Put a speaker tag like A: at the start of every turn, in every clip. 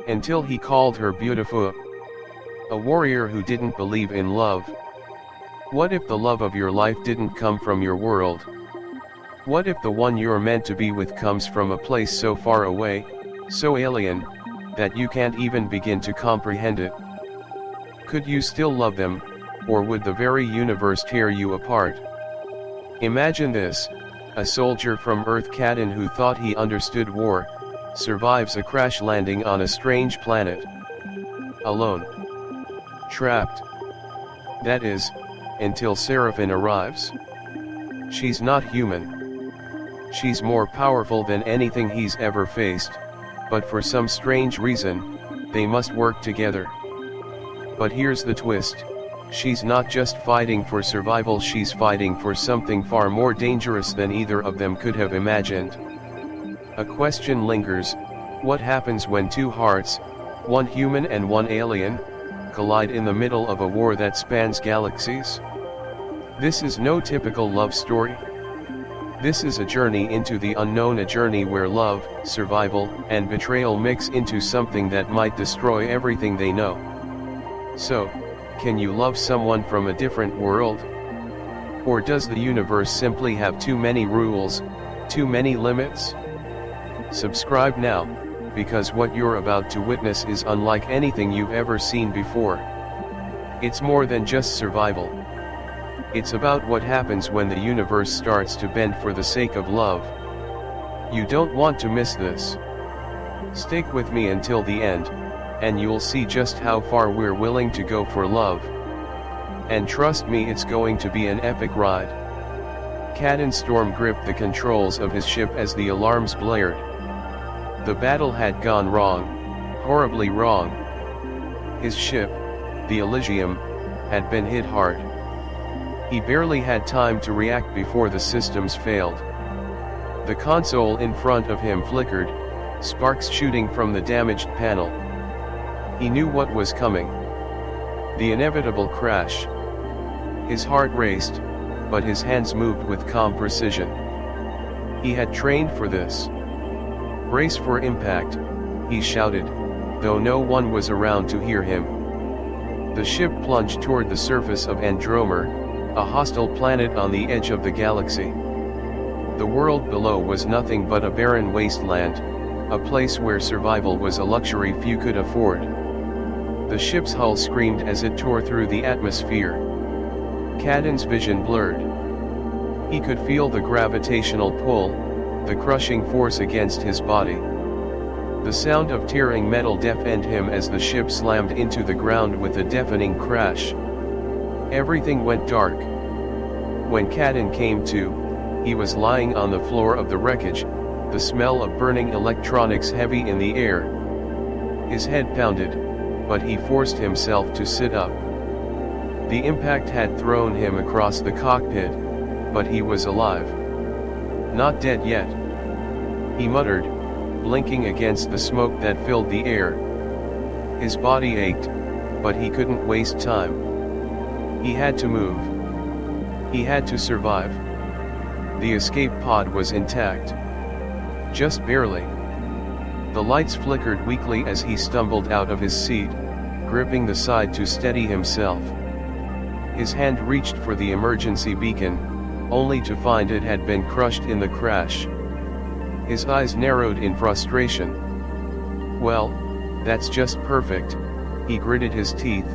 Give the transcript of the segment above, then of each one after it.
A: Until he called her Beautifu, a warrior who didn't believe in love. What if the love of your life didn't come from your world? What if the one you're meant to be with comes from a place so far away, so alien, that you can't even begin to comprehend it? Could you still love them, or would the very universe tear you apart? Imagine this: a soldier from Earth, Caden, who thought he understood war, survives a crash landing on a strange planet. Alone. Trapped. That is, until Seraphine arrives. She's not human. She's more powerful than anything he's ever faced, but for some strange reason, they must work together. But here's the twist: she's not just fighting for survival, she's fighting for something far more dangerous than either of them could have imagined. A question lingers: what happens when two hearts, one human and one alien, collide in the middle of a war that spans galaxies? This is no typical love story. This is a journey into the unknown, a journey where love, survival, and betrayal mix into something that might destroy everything they know. So, can you love someone from a different world? Or does the universe simply have too many rules, too many limits? Subscribe now, because what you're about to witness is unlike anything you've ever seen before. It's more than just survival. It's about what happens when the universe starts to bend for the sake of love. You don't want to miss this. Stick with me until the end, and you'll see just how far we're willing to go for love. And trust me, it's going to be an epic ride. Caden Storm gripped the controls of his ship as the alarms blared. The battle had gone wrong, horribly wrong. His ship, the Elysium, had been hit hard. He barely had time to react before the systems failed. The console in front of him flickered, sparks shooting from the damaged panel. He knew what was coming. The inevitable crash. His heart raced, but his hands moved with calm precision. He had trained for this. "Brace for impact," he shouted, though no one was around to hear him. The ship plunged toward the surface of Andromer, a hostile planet on the edge of the galaxy. The world below was nothing but a barren wasteland, a place where survival was a luxury few could afford. The ship's hull screamed as it tore through the atmosphere. Caden's vision blurred. He could feel the gravitational pull, the crushing force against his body. The sound of tearing metal deafened him as the ship slammed into the ground with a deafening crash. Everything went dark. When Caden came to, he was lying on the floor of the wreckage, the smell of burning electronics heavy in the air. His head pounded, but he forced himself to sit up. The impact had thrown him across the cockpit, but he was alive. Not dead yet. He muttered, blinking against the smoke that filled the air. His body ached, but he couldn't waste time. He had to move. He had to survive. The escape pod was intact. Just barely. The lights flickered weakly as he stumbled out of his seat, gripping the side to steady himself. His hand reached for the emergency beacon, only to find it had been crushed in the crash. His eyes narrowed in frustration. "Well, that's just perfect," he gritted his teeth,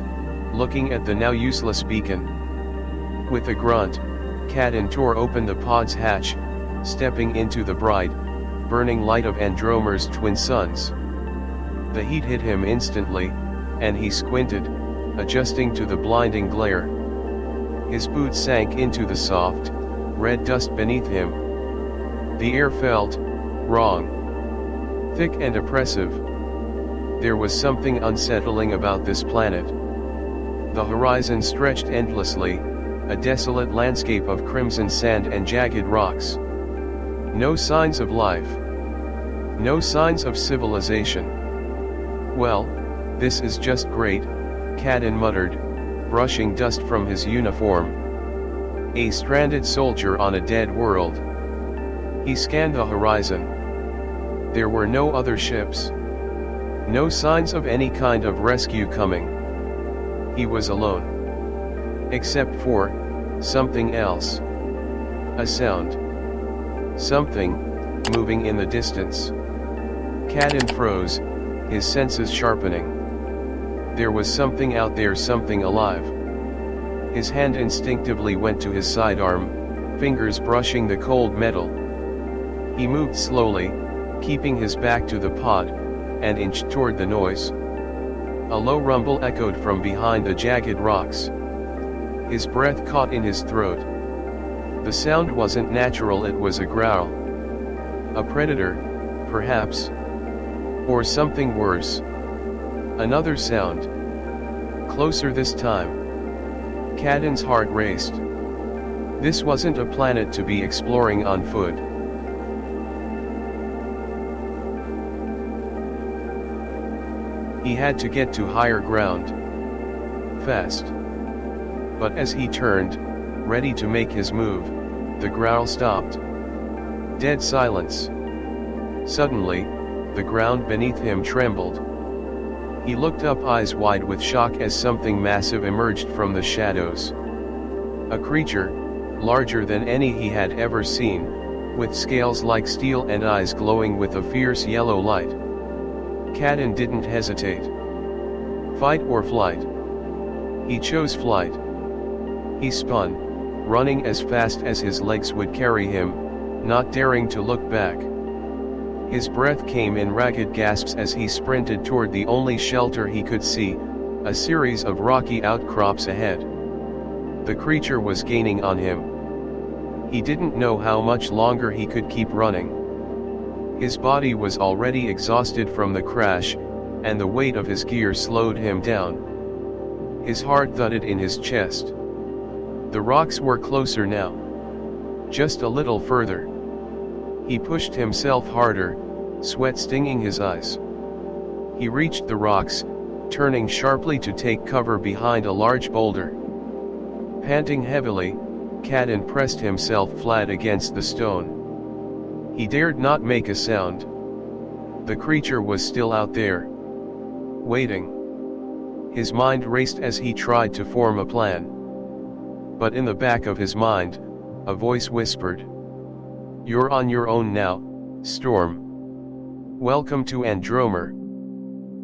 A: looking at the now useless beacon. With a grunt, Caden tore open the pod's hatch, stepping into the bright, burning light of Andromer's twin suns. The heat hit him instantly, and he squinted, adjusting to the blinding glare. His boots sank into the soft, red dust beneath him. The air felt wrong. Thick and oppressive. There was something unsettling about this planet. The horizon stretched endlessly, a desolate landscape of crimson sand and jagged rocks. No signs of life. No signs of civilization. "Well, this is just great," Caden muttered, brushing dust from his uniform. A stranded soldier on a dead world. He scanned the horizon. There were no other ships. No signs of any kind of rescue coming. He was alone. Except for something else. A sound. Something moving in the distance. Caden froze, his senses sharpening. There was something out there, something alive. His hand instinctively went to his sidearm, fingers brushing the cold metal. He moved slowly, keeping his back to the pod, and inched toward the noise. A low rumble echoed from behind the jagged rocks. His breath caught in his throat. The sound wasn't natural, it was a growl. A predator, perhaps. Or something worse. Another sound. Closer this time. Caden's heart raced. This wasn't a planet to be exploring on foot. He had to get to higher ground. Fast. But as he turned, ready to make his move, the growl stopped. Dead silence. Suddenly, the ground beneath him trembled. He looked up, eyes wide with shock, as something massive emerged from the shadows. A creature, larger than any he had ever seen, with scales like steel and eyes glowing with a fierce yellow light. Caden didn't hesitate. Fight or flight? He chose flight. He spun, running as fast as his legs would carry him, not daring to look back. His breath came in ragged gasps as he sprinted toward the only shelter he could see, a series of rocky outcrops ahead. The creature was gaining on him. He didn't know how much longer he could keep running. His body was already exhausted from the crash, and the weight of his gear slowed him down. His heart thudded in his chest. The rocks were closer now. Just a little further. He pushed himself harder, sweat stinging his eyes. He reached the rocks, turning sharply to take cover behind a large boulder. Panting heavily, Caden pressed himself flat against the stone. He dared not make a sound. The creature was still out there. Waiting. His mind raced as he tried to form a plan. But in the back of his mind, a voice whispered. "You're on your own now, Storm. Welcome to Andromer."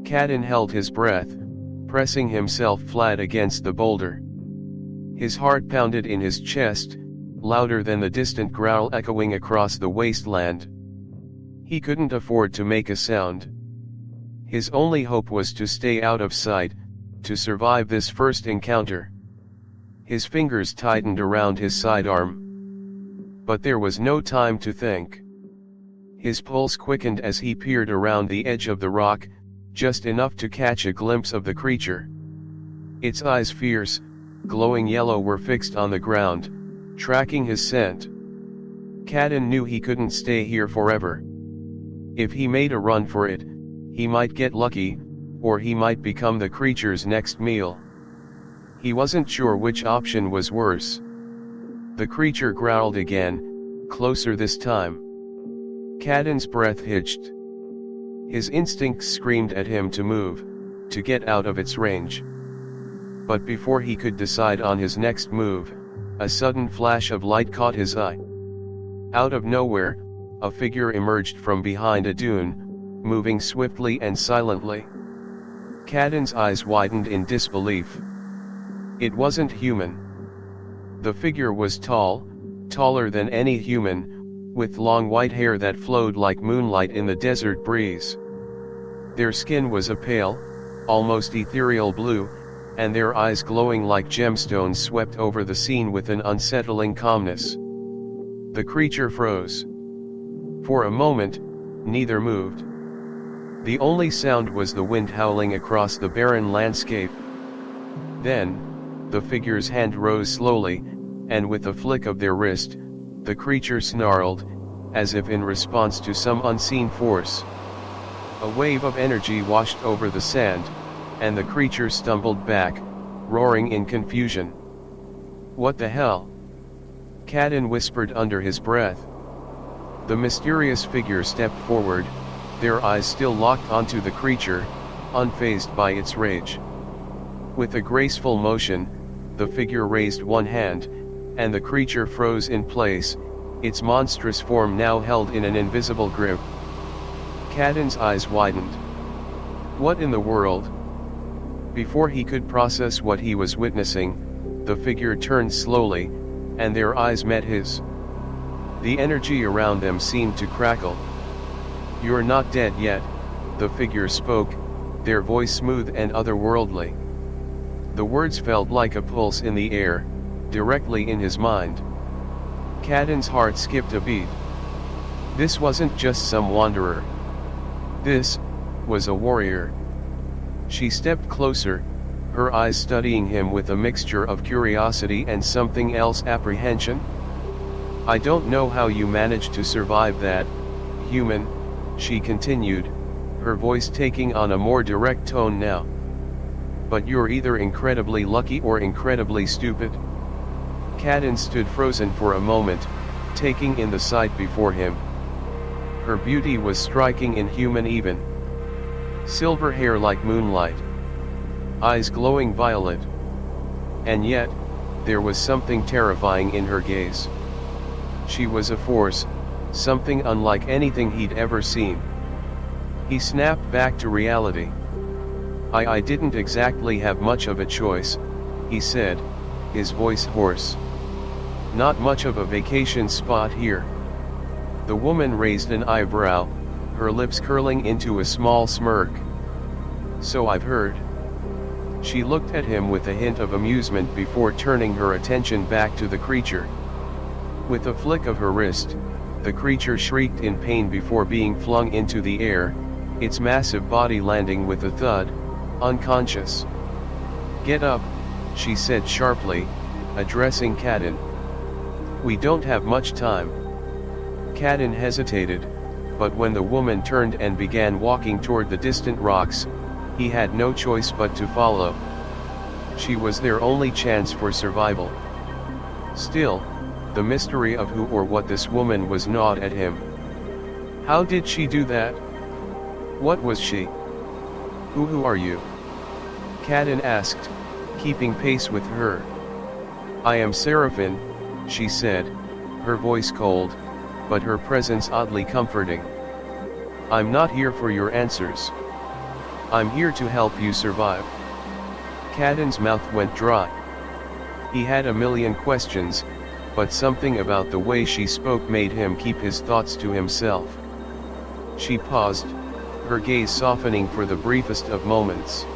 A: Caden held his breath, pressing himself flat against the boulder. His heart pounded in his chest, louder than the distant growl echoing across the wasteland. He couldn't afford to make a sound. His only hope was to stay out of sight, to survive this first encounter. His fingers tightened around his sidearm. But there was no time to think. His pulse quickened as he peered around the edge of the rock, just enough to catch a glimpse of the creature. Its eyes, fierce, glowing yellow, were fixed on the ground, tracking his scent. Caden knew he couldn't stay here forever. If he made a run for it, he might get lucky, or he might become the creature's next meal. He wasn't sure which option was worse. The creature growled again, closer this time. Caden's breath hitched. His instincts screamed at him to move, to get out of its range. But before he could decide on his next move, a sudden flash of light caught his eye. Out of nowhere, a figure emerged from behind a dune, moving swiftly and silently. Caden's eyes widened in disbelief. It wasn't human. The figure was tall, taller than any human, with long white hair that flowed like moonlight in the desert breeze. Their skin was a pale, almost ethereal blue, and their eyes glowing like gemstones swept over the scene with an unsettling calmness. The creature froze. For a moment, neither moved. The only sound was the wind howling across the barren landscape. Then, the figure's hand rose slowly, and with a flick of their wrist, the creature snarled, as if in response to some unseen force. A wave of energy washed over the sand, and the creature stumbled back, roaring in confusion. "What the hell?" Caden whispered under his breath. The mysterious figure stepped forward, their eyes still locked onto the creature, unfazed by its rage. With a graceful motion, the figure raised one hand, and the creature froze in place, its monstrous form now held in an invisible grip. Caden's eyes widened. What in the world? Before he could process what he was witnessing, the figure turned slowly, and their eyes met his. The energy around them seemed to crackle. "You're not dead yet," the figure spoke, their voice smooth and otherworldly. The words felt like a pulse in the air, directly in his mind. Caden's heart skipped a beat. This wasn't just some wanderer. This was a warrior. She stepped closer, her eyes studying him with a mixture of curiosity and something else, apprehension. "I don't know how you managed to survive that, human," she continued, her voice taking on a more direct tone now. "But you're either incredibly lucky or incredibly stupid." Caden stood frozen for a moment, taking in the sight before him. Her beauty was striking, inhuman even. Silver hair like moonlight. Eyes glowing violet. And yet, there was something terrifying in her gaze. She was a force, something unlike anything he'd ever seen. He snapped back to reality. I didn't exactly have much of a choice," he said, his voice hoarse. "Not much of a vacation spot here." The woman raised an eyebrow, her lips curling into a small smirk. "So I've heard." She looked at him with a hint of amusement before turning her attention back to the creature. With a flick of her wrist, the creature shrieked in pain before being flung into the air, its massive body landing with a thud, unconscious. "Get up," she said sharply, addressing Caden. "We don't have much time." Caden hesitated, but when the woman turned and began walking toward the distant rocks, he had no choice but to follow. She was their only chance for survival. Still, the mystery of who or what this woman was gnawed at him. How did she do that? What was she? Who are you?" Caden asked, keeping pace with her. "I am Seraphine," she said, her voice cold, but her presence oddly comforting. "I'm not here for your answers. I'm here to help you survive." Caden's mouth went dry. He had a million questions, but something about the way she spoke made him keep his thoughts to himself. She paused, her gaze softening for the briefest of moments.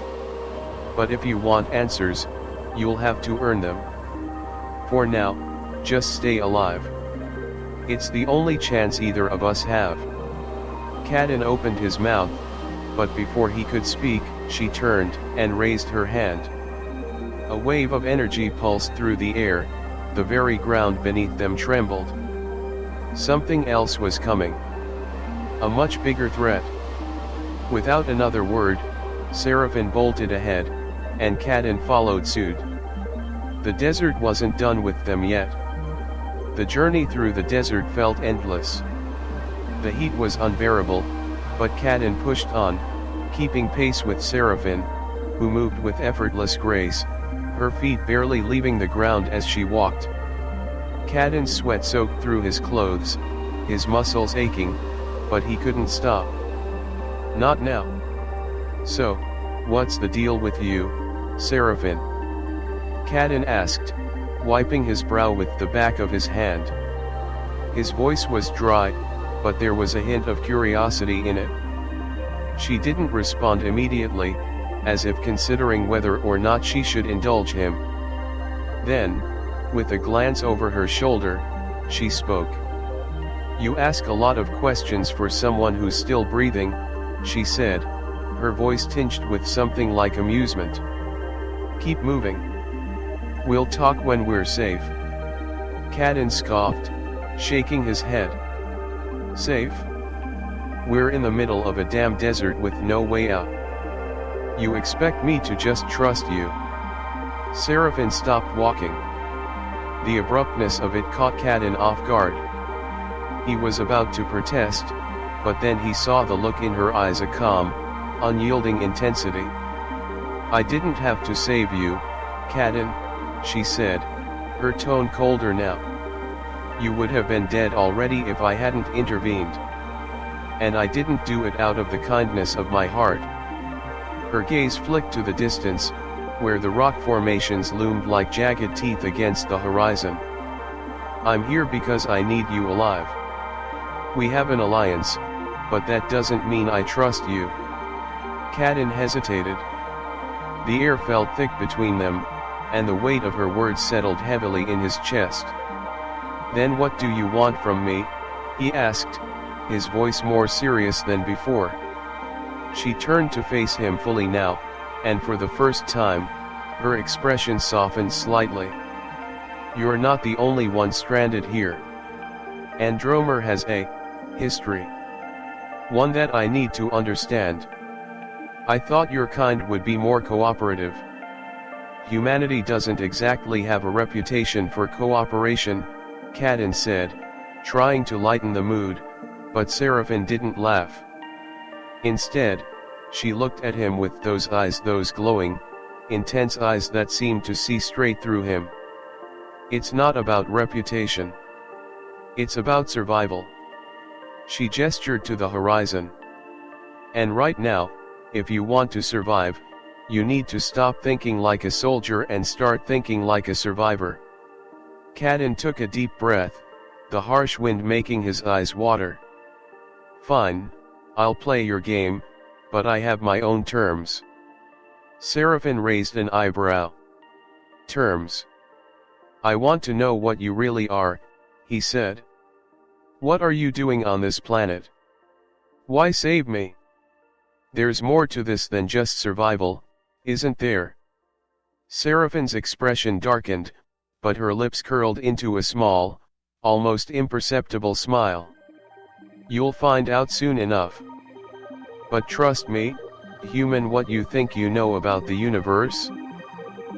A: "But if you want answers, you'll have to earn them. For now, just stay alive. It's the only chance either of us have." Caden opened his mouth, but before he could speak, she turned and raised her hand. A wave of energy pulsed through the air, the very ground beneath them trembled. Something else was coming. A much bigger threat. Without another word, Seraphine bolted ahead, and Caden followed suit. The desert wasn't done with them yet. The journey through the desert felt endless. The heat was unbearable, but Caden pushed on, keeping pace with Seraphine, who moved with effortless grace, her feet barely leaving the ground as she walked. Caden's sweat soaked through his clothes, his muscles aching, but he couldn't stop. "Not now." "So, what's the deal with you, Seraphine?" Caden asked, wiping his brow with the back of his hand. His voice was dry, but there was a hint of curiosity in it. She didn't respond immediately, as if considering whether or not she should indulge him. Then, with a glance over her shoulder, she spoke. "You ask a lot of questions for someone who's still breathing," she said, her voice tinged with something like amusement. "Keep moving. We'll talk when we're safe." Caden scoffed, shaking his head. "Safe? We're in the middle of a damn desert with no way out. You expect me to just trust you?" Seraphine stopped walking. The abruptness of it caught Caden off guard. He was about to protest, but then he saw the look in her eyes, a calm, unyielding intensity. "I didn't have to save you, Caden," she said, her tone colder now. "You would have been dead already if I hadn't intervened. And I didn't do it out of the kindness of my heart." Her gaze flicked to the distance, where the rock formations loomed like jagged teeth against the horizon. "I'm here because I need you alive. We have an alliance, but that doesn't mean I trust you." Caden hesitated. The air felt thick between them, and the weight of her words settled heavily in his chest. "Then what do you want from me?" he asked, his voice more serious than before. She turned to face him fully now, and for the first time, her expression softened slightly. "You're not the only one stranded here. Andromer has a history. One that I need to understand. I thought your kind would be more cooperative." "Humanity doesn't exactly have a reputation for cooperation," Caden said, trying to lighten the mood, but Seraphine didn't laugh. Instead, she looked at him with those eyes, those glowing, intense eyes that seemed to see straight through him. "It's not about reputation. It's about survival." She gestured to the horizon. "And right now, if you want to survive, you need to stop thinking like a soldier and start thinking like a survivor." Caden took a deep breath, the harsh wind making his eyes water. "Fine, I'll play your game, but I have my own terms." Seraphine raised an eyebrow. "Terms? I want to know what you really are," he said. "What are you doing on this planet? Why save me? There's more to this than just survival, isn't there?" Seraphine's expression darkened, but her lips curled into a small, almost imperceptible smile. "You'll find out soon enough. But trust me, human, what you think you know about the universe?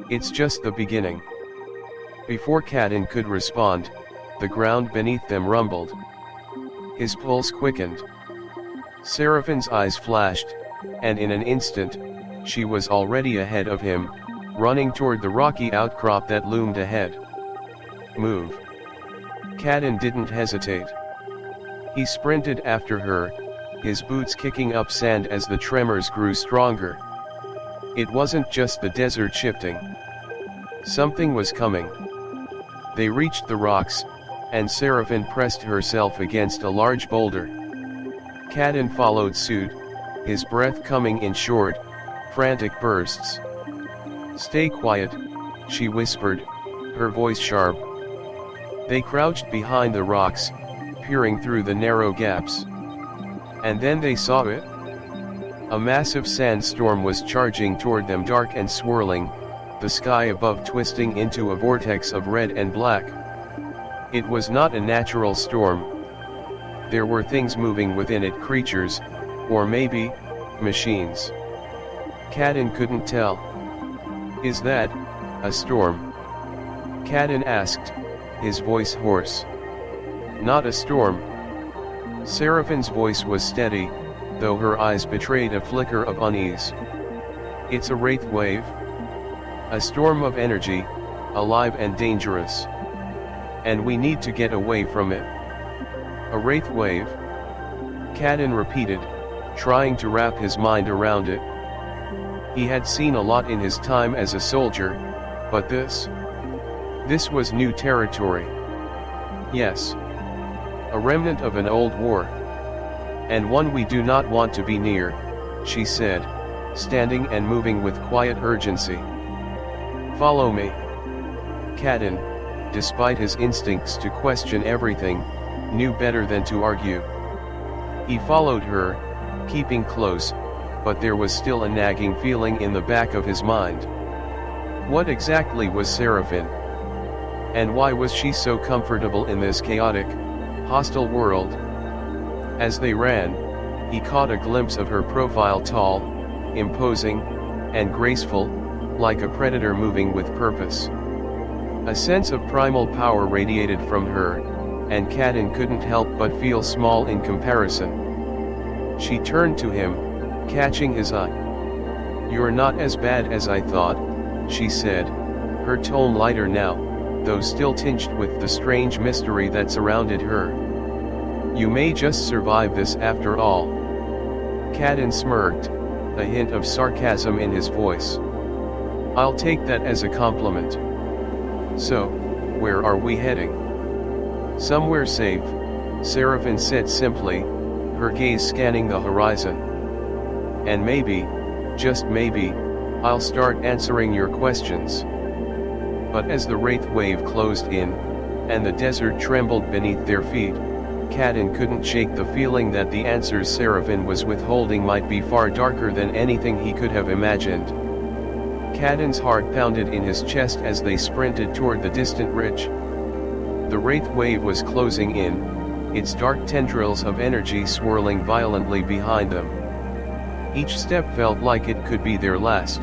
A: It's just the beginning." Before Caden could respond, the ground beneath them rumbled. His pulse quickened. Seraphine's eyes flashed, and in an instant, she was already ahead of him, running toward the rocky outcrop that loomed ahead. "Move." Caden didn't hesitate. He sprinted after her, his boots kicking up sand as the tremors grew stronger. It wasn't just the desert shifting. Something was coming. They reached the rocks, and Seraphine pressed herself against a large boulder. Caden followed suit, his breath coming in short, frantic bursts. "Stay quiet," she whispered, her voice sharp. They crouched behind the rocks, peering through the narrow gaps. And then they saw it. A massive sandstorm was charging toward them, dark and swirling, the sky above twisting into a vortex of red and black. It was not a natural storm. There were things moving within it, creatures, or maybe, machines. Caden couldn't tell. "Is that a storm?" Caden asked, his voice hoarse. "Not a storm." Seraphine's voice was steady, though her eyes betrayed a flicker of unease. "It's a wraith wave. A storm of energy, alive and dangerous. And we need to get away from it." "A wraith wave?" Caden repeated, trying to wrap his mind around it. He had seen a lot in his time as a soldier, but this was new territory. "Yes. A remnant of an old war. And one we do not want to be near," she said, standing and moving with quiet urgency. "Follow me." Caden, despite his instincts to question everything, knew better than to argue. He followed her, keeping close, but there was still a nagging feeling in the back of his mind. What exactly was Seraphine? And why was she so comfortable in this chaotic, hostile world? As they ran, he caught a glimpse of her profile, tall, imposing, and graceful, like a predator moving with purpose. A sense of primal power radiated from her, and Caden couldn't help but feel small in comparison. She turned to him, catching his eye. "You're not as bad as I thought," she said, her tone lighter now, though still tinged with the strange mystery that surrounded her. "You may just survive this after all." Caden smirked, a hint of sarcasm in his voice. "I'll take that as a compliment. So, where are we heading?" "Somewhere safe," Seraphine said simply, her gaze scanning the horizon. "And maybe, just maybe, I'll start answering your questions." But as the wraith wave closed in, and the desert trembled beneath their feet, Caden couldn't shake the feeling that the answers Seraphine was withholding might be far darker than anything he could have imagined. Caden's heart pounded in his chest as they sprinted toward the distant ridge. The wraith wave was closing in, its dark tendrils of energy swirling violently behind them. Each step felt like it could be their last.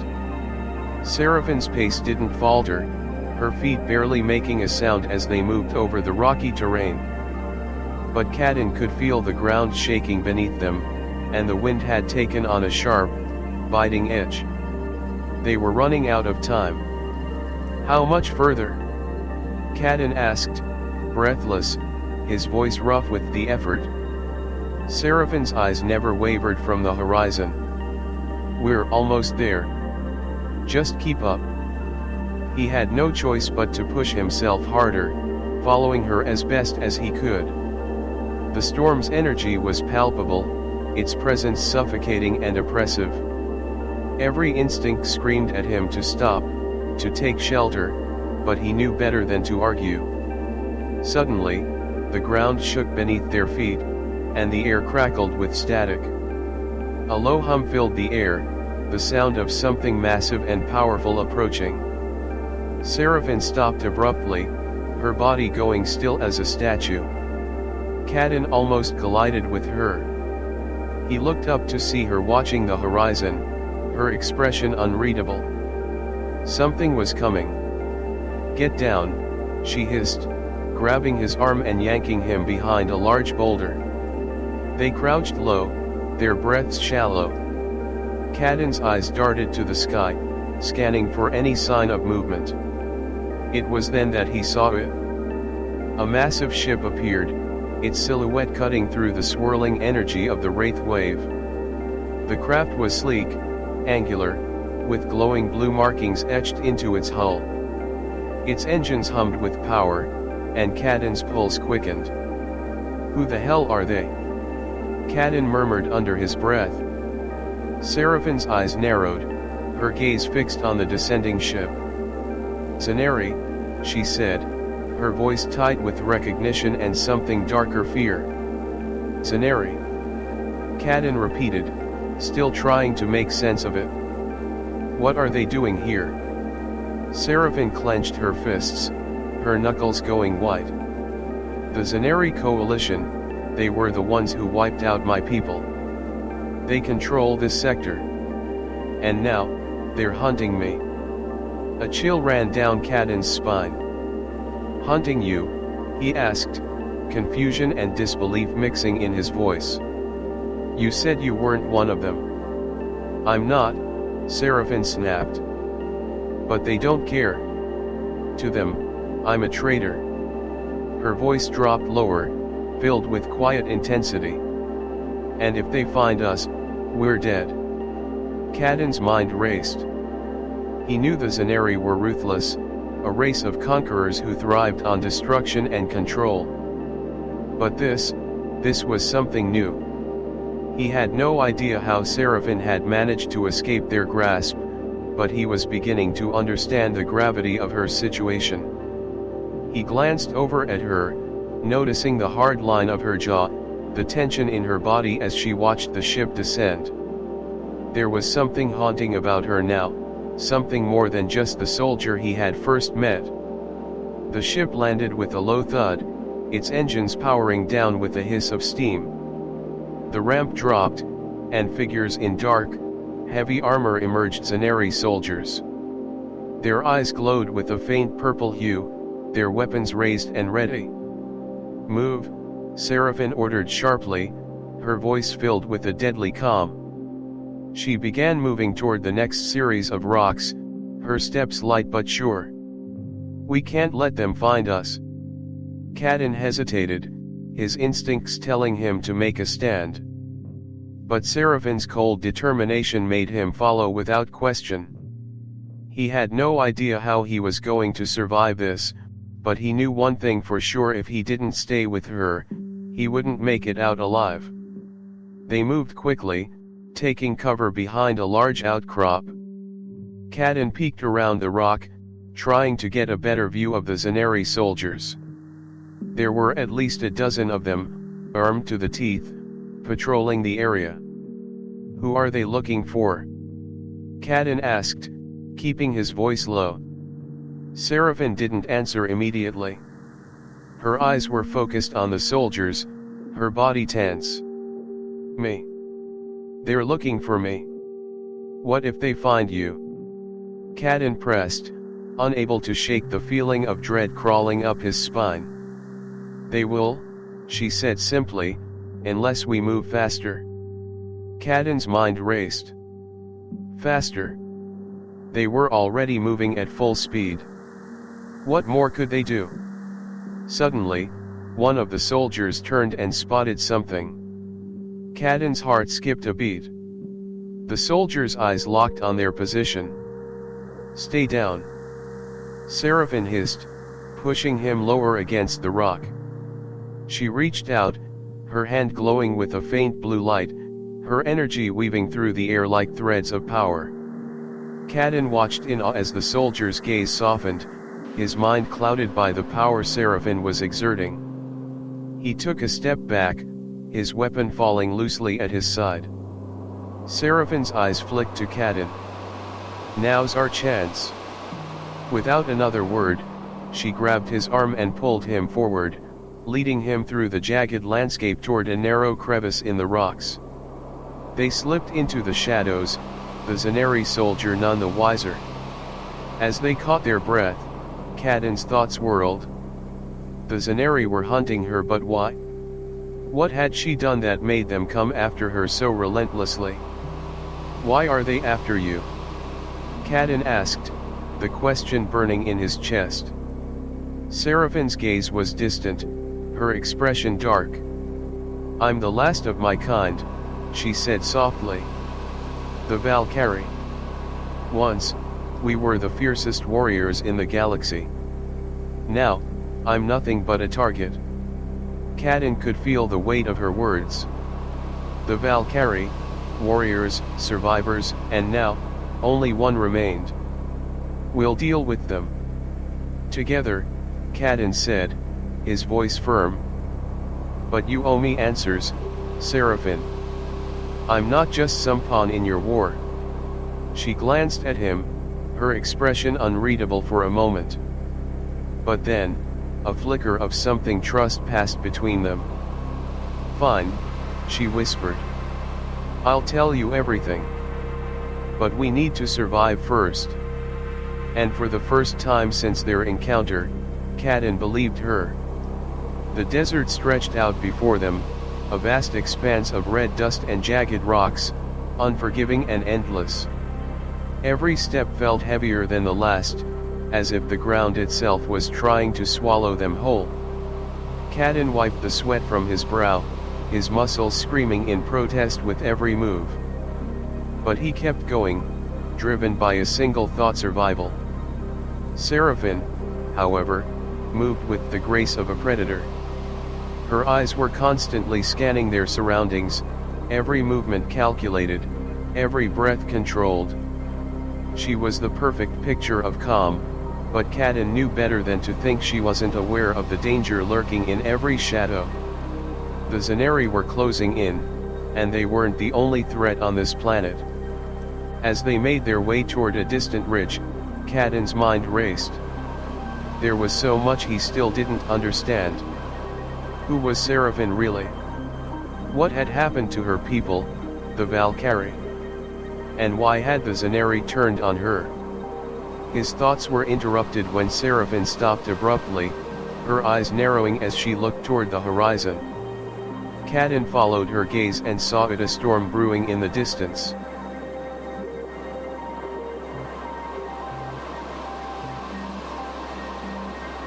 A: Seraphine's pace didn't falter, her feet barely making a sound as they moved over the rocky terrain. But Caden could feel the ground shaking beneath them, and the wind had taken on a sharp, biting edge. They were running out of time. "How much further?" Caden asked, breathless, his voice rough with the effort. Seraphine's eyes never wavered from the horizon. "We're almost there. Just keep up." He had no choice but to push himself harder, following her as best as he could. The storm's energy was palpable, its presence suffocating and oppressive. Every instinct screamed at him to stop, to take shelter, but he knew better than to argue. Suddenly, the ground shook beneath their feet, and the air crackled with static. A low hum filled the air, the sound of something massive and powerful approaching. Seraphine stopped abruptly, her body going still as a statue. Caden almost collided with her. He looked up to see her watching the horizon, her expression unreadable. Something was coming. "Get down," she hissed, grabbing his arm and yanking him behind a large boulder. They crouched low, their breaths shallow. Caden's eyes darted to the sky, scanning for any sign of movement. It was then that he saw it. A massive ship appeared, its silhouette cutting through the swirling energy of the wraith wave. The craft was sleek, angular, with glowing blue markings etched into its hull. Its engines hummed with power, and Caden's pulse quickened. "Who the hell are they?" Caden murmured under his breath. Seraphine's eyes narrowed, her gaze fixed on the descending ship. "Zenari," she said, her voice tight with recognition and something darker fear. "Zenari," Caden repeated, still trying to make sense of it. "What are they doing here?" Seraphine clenched her fists, her knuckles going white. "The Zenari coalition, they were the ones who wiped out my people. They control this sector. And now, they're hunting me." A chill ran down Caden's spine. "Hunting you?" he asked, confusion and disbelief mixing in his voice. "You said you weren't one of them." "I'm not," Seraphine snapped. "But they don't care. To them, I'm a traitor." Her voice dropped lower, filled with quiet intensity. "And if they find us, we're dead." Caden's mind raced. He knew the Zenari were ruthless, a race of conquerors who thrived on destruction and control. But this was something new. He had no idea how Seraphine had managed to escape their grasp, but he was beginning to understand the gravity of her situation. He glanced over at her, noticing the hard line of her jaw, the tension in her body as she watched the ship descend. There was something haunting about her now, something more than just the soldier he had first met. The ship landed with a low thud, its engines powering down with a hiss of steam. The ramp dropped, and figures in dark, heavy armor emerged, Zenari soldiers. Their eyes glowed with a faint purple hue, their weapons raised and ready. Move, Seraphine ordered sharply, her voice filled with a deadly calm. She began moving toward the next series of rocks, her steps light but sure. We can't let them find us. Caden hesitated, his instincts telling him to make a stand. But Seraphine's cold determination made him follow without question. He had no idea how he was going to survive this, but he knew one thing for sure: if he didn't stay with her, he wouldn't make it out alive. They moved quickly, taking cover behind a large outcrop. Caden peeked around the rock, trying to get a better view of the Zaneri soldiers. There were at least a dozen of them, armed to the teeth, patrolling the area. Who are they looking for? Caden asked, keeping his voice low. Seraphine didn't answer immediately. Her eyes were focused on the soldiers, her body tense. Me. They're looking for me. What if they find you? Caden pressed, unable to shake the feeling of dread crawling up his spine. They will, she said simply, unless we move faster. Caden's mind raced. Faster. They were already moving at full speed. What more could they do? Suddenly, one of the soldiers turned and spotted something. Caden's heart skipped a beat. The soldier's eyes locked on their position. Stay down. Seraphine hissed, pushing him lower against the rock. She reached out, her hand glowing with a faint blue light, her energy weaving through the air like threads of power. Caden watched in awe as the soldier's gaze softened, his mind clouded by the power Seraphine was exerting. He took a step back, his weapon falling loosely at his side. Seraphine's eyes flicked to Caden. Now's our chance. Without another word, she grabbed his arm and pulled him forward, leading him through the jagged landscape toward a narrow crevice in the rocks. They slipped into the shadows, the Zaneri soldier none the wiser. As they caught their breath, Caden's thoughts whirled. The Zaneri were hunting her, but why? What had she done that made them come after her so relentlessly? Why are they after you? Caden asked, the question burning in his chest. Seraphine's gaze was distant, her expression dark. I'm the last of my kind, she said softly. The Valkari. Once, we were the fiercest warriors in the galaxy. Now, I'm nothing but a target. Caden could feel the weight of her words. The Valkari, warriors, survivors, and now, only one remained. We'll deal with them. Together, Caden said, his voice firm. But you owe me answers, Seraphine. I'm not just some pawn in your war. She glanced at him, her expression unreadable for a moment. But then, a flicker of something trust passed between them. Fine, she whispered. I'll tell you everything. But we need to survive first. And for the first time since their encounter, Caden believed her. The desert stretched out before them, a vast expanse of red dust and jagged rocks, unforgiving and endless. Every step felt heavier than the last, as if the ground itself was trying to swallow them whole. Caden wiped the sweat from his brow, his muscles screaming in protest with every move. But he kept going, driven by a single thought: survival. Seraphine, however, moved with the grace of a predator. Her eyes were constantly scanning their surroundings, every movement calculated, every breath controlled. She was the perfect picture of calm, but Caden knew better than to think she wasn't aware of the danger lurking in every shadow. The Zaneri were closing in, and they weren't the only threat on this planet. As they made their way toward a distant ridge, Caden's mind raced. There was so much he still didn't understand. Who was Seraphine really? What had happened to her people, the Valkari? And why had the Zaneri turned on her? His thoughts were interrupted when Seraphine stopped abruptly, her eyes narrowing as she looked toward the horizon. Caden followed her gaze and saw it, a storm brewing in the distance.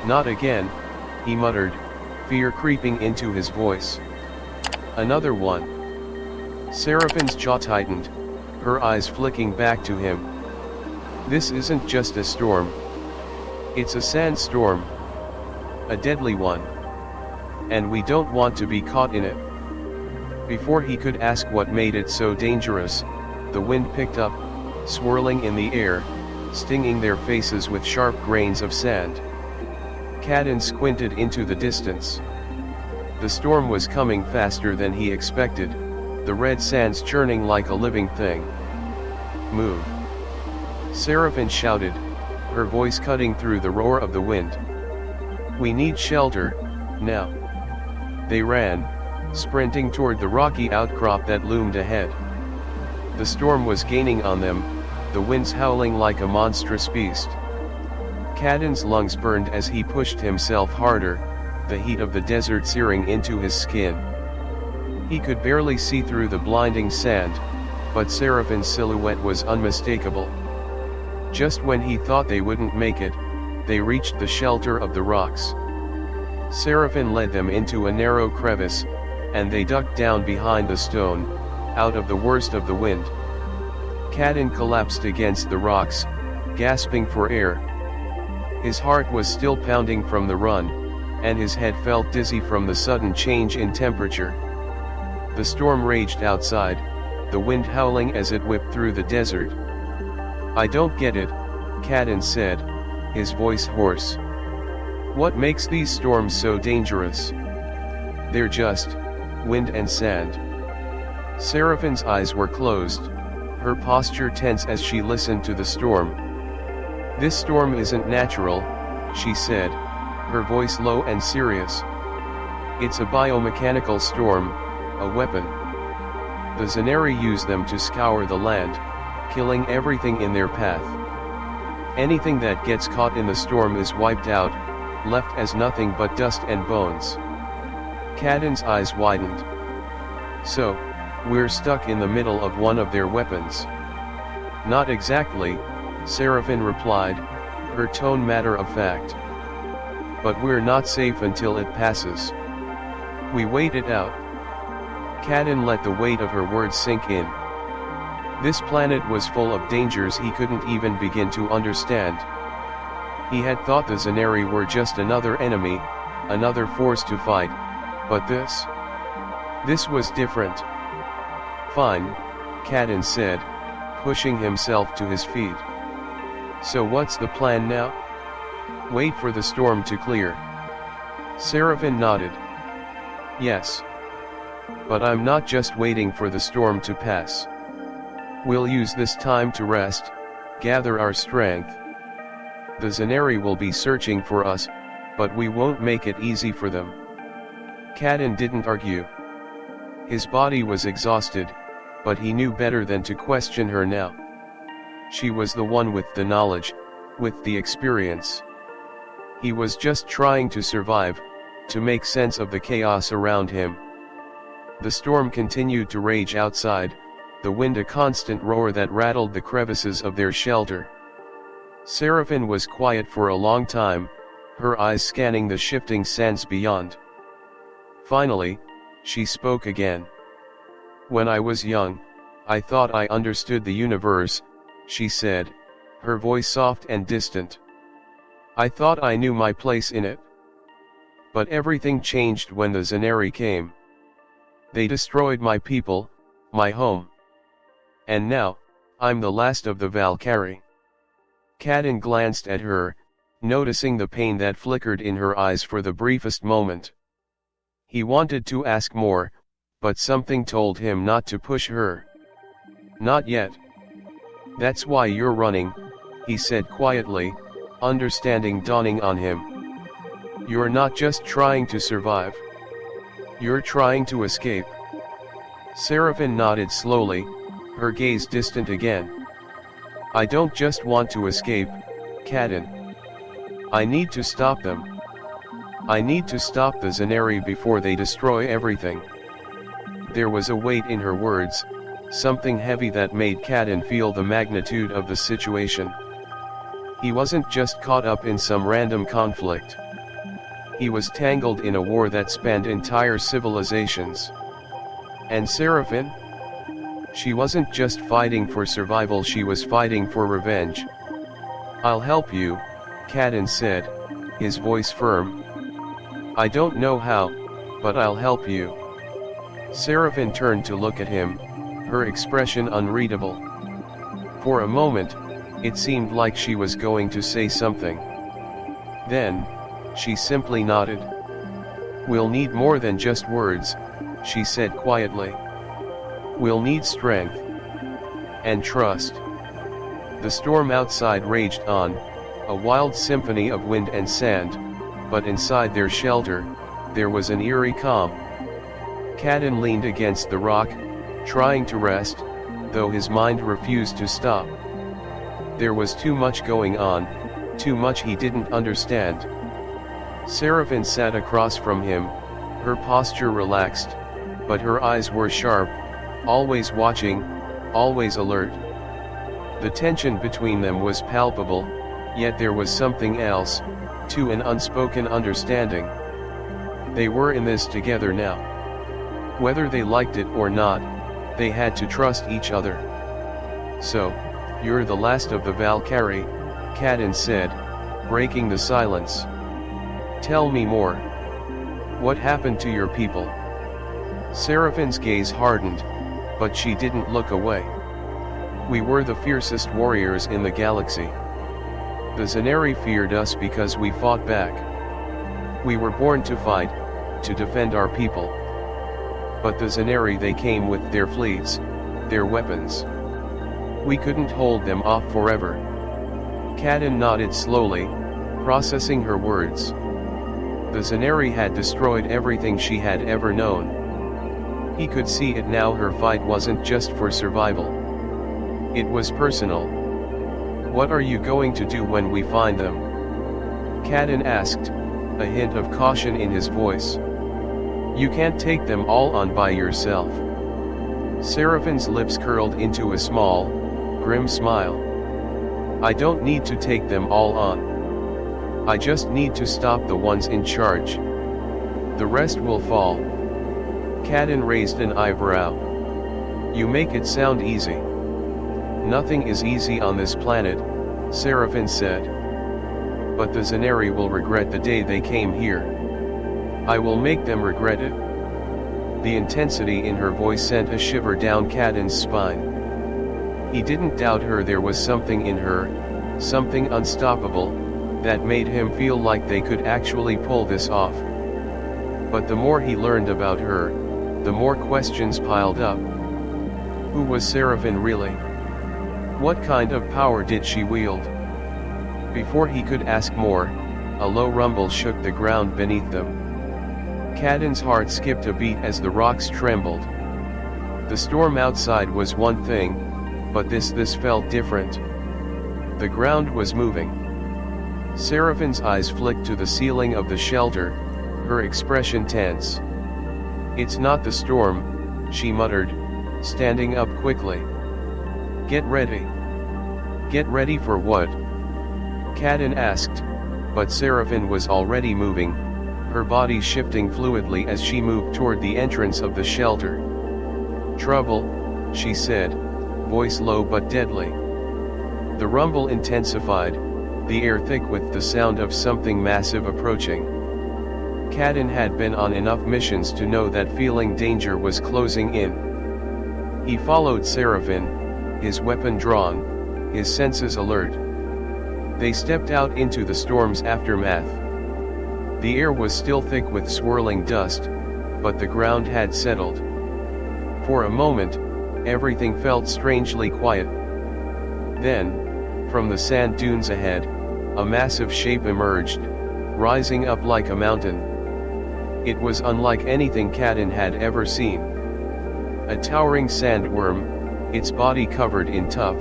A: "Not again," he muttered, fear creeping into his voice. "Another one." Seraphine's jaw tightened, her eyes flicking back to him. "This isn't just a storm. It's a sandstorm. A deadly one. And we don't want to be caught in it." Before he could ask what made it so dangerous, the wind picked up, swirling in the air, stinging their faces with sharp grains of sand. Caden squinted into the distance. The storm was coming faster than he expected, the red sands churning like a living thing. "Move!" Seraphine shouted, her voice cutting through the roar of the wind. "We need shelter, now." They ran, sprinting toward the rocky outcrop that loomed ahead. The storm was gaining on them, the winds howling like a monstrous beast. Caden's lungs burned as he pushed himself harder, the heat of the desert searing into his skin. He could barely see through the blinding sand, but Seraphine's silhouette was unmistakable. Just when he thought they wouldn't make it, they reached the shelter of the rocks. Seraphine led them into a narrow crevice, and they ducked down behind the stone, out of the worst of the wind. Caden collapsed against the rocks, gasping for air. His heart was still pounding from the run, and his head felt dizzy from the sudden change in temperature. The storm raged outside, the wind howling as it whipped through the desert. "I don't get it," Caden said, his voice hoarse. "What makes these storms so dangerous? They're just wind and sand." Seraphine's eyes were closed, her posture tense as she listened to the storm. "This storm isn't natural," she said, her voice low and serious. "It's a biomechanical storm, a weapon. The Zaneri use them to scour the land, killing everything in their path. Anything that gets caught in the storm is wiped out, left as nothing but dust and bones." Caden's eyes widened. "So, we're stuck in the middle of one of their weapons?" "Not exactly," Seraphine replied, her tone matter of fact. "But we're not safe until it passes. We wait it out." Caden let the weight of her words sink in. This planet was full of dangers he couldn't even begin to understand. He had thought the Zaneri were just another enemy, another force to fight, but this was different. "Fine," Caden said, pushing himself to his feet. "So what's the plan now?" "Wait for the storm to clear." Seraphine nodded. "Yes. But I'm not just waiting for the storm to pass. We'll use this time to rest, gather our strength. The Zaneri will be searching for us, but we won't make it easy for them." Caden didn't argue. His body was exhausted, but he knew better than to question her now. She was the one with the knowledge, with the experience. He was just trying to survive, to make sense of the chaos around him. The storm continued to rage outside, the wind a constant roar that rattled the crevices of their shelter. Seraphine was quiet for a long time, her eyes scanning the shifting sands beyond. Finally, she spoke again. "When I was young, I thought I understood the universe," she said, her voice soft and distant. "I thought I knew my place in it. But everything changed when the Zaneri came. They destroyed my people, my home. And now, I'm the last of the Valkari." Caden glanced at her, noticing the pain that flickered in her eyes for the briefest moment. He wanted to ask more, but something told him not to push her. "Not yet. That's why you're running," he said quietly, understanding dawning on him. "You're not just trying to survive. You're trying to escape." Seraphine nodded slowly, her gaze distant again. "I don't just want to escape, Caden. I need to stop them." I need to stop the Zaneri before they destroy everything. There was a weight in her words, something heavy that made Caden feel the magnitude of the situation. He wasn't just caught up in some random conflict. He was tangled in a war that spanned entire civilizations. And Seraphine? She wasn't just fighting for survival, she was fighting for revenge. I'll help you, Caden said, his voice firm. I don't know how, but I'll help you. Seraphine turned to look at him, her expression unreadable. For a moment, it seemed like she was going to say something. Then, she simply nodded. We'll need more than just words, she said quietly. We'll need strength. And trust. The storm outside raged on, a wild symphony of wind and sand, but inside their shelter, there was an eerie calm. Caden leaned against the rock, trying to rest, though his mind refused to stop. There was too much going on, too much he didn't understand. Seraphine sat across from him, her posture relaxed, but her eyes were sharp, always watching, always alert. The tension between them was palpable, yet there was something else, too, an unspoken understanding. They were in this together now. Whether they liked it or not, they had to trust each other. So, you're the last of the Valkari, Caden said, breaking the silence. Tell me more. What happened to your people? Seraphine's gaze hardened, but she didn't look away. We were the fiercest warriors in the galaxy. The Zaneri feared us because we fought back. We were born to fight, to defend our people. But the Zaneri, they came with their fleets, their weapons. We couldn't hold them off forever. Caden nodded slowly, processing her words. The Zaneri had destroyed everything she had ever known. He could see it now, her fight wasn't just for survival. It was personal. What are you going to do when we find them? Caden asked, a hint of caution in his voice. You can't take them all on by yourself. Seraphine's lips curled into a small, grim smile. I don't need to take them all on. I just need to stop the ones in charge. The rest will fall. Caden raised an eyebrow. You make it sound easy. Nothing is easy on this planet, Seraphine said. But the Zaneri will regret the day they came here. I will make them regret it. The intensity in her voice sent a shiver down Caden's spine. He didn't doubt her, there was something in her, something unstoppable, that made him feel like they could actually pull this off. But the more he learned about her, the more questions piled up. Who was Seraphine really? What kind of power did she wield? Before he could ask more, a low rumble shook the ground beneath them. Caden's heart skipped a beat as the rocks trembled. The storm outside was one thing, but this felt different. The ground was moving. Seraphine's eyes flicked to the ceiling of the shelter, her expression tense. It's not the storm, she muttered, standing up quickly. Get ready. Get ready for what? Caden asked, but Seraphine was already moving, her body shifting fluidly as she moved toward the entrance of the shelter. Trouble, she said, voice low but deadly. The rumble intensified, the air thick with the sound of something massive approaching. Caden had been on enough missions to know that feeling danger was closing in. He followed Seraphine, his weapon drawn, his senses alert. They stepped out into the storm's aftermath. The air was still thick with swirling dust, but the ground had settled. For a moment, everything felt strangely quiet. Then, from the sand dunes ahead, a massive shape emerged, rising up like a mountain. It was unlike anything Caden had ever seen. A towering sandworm, its body covered in tough,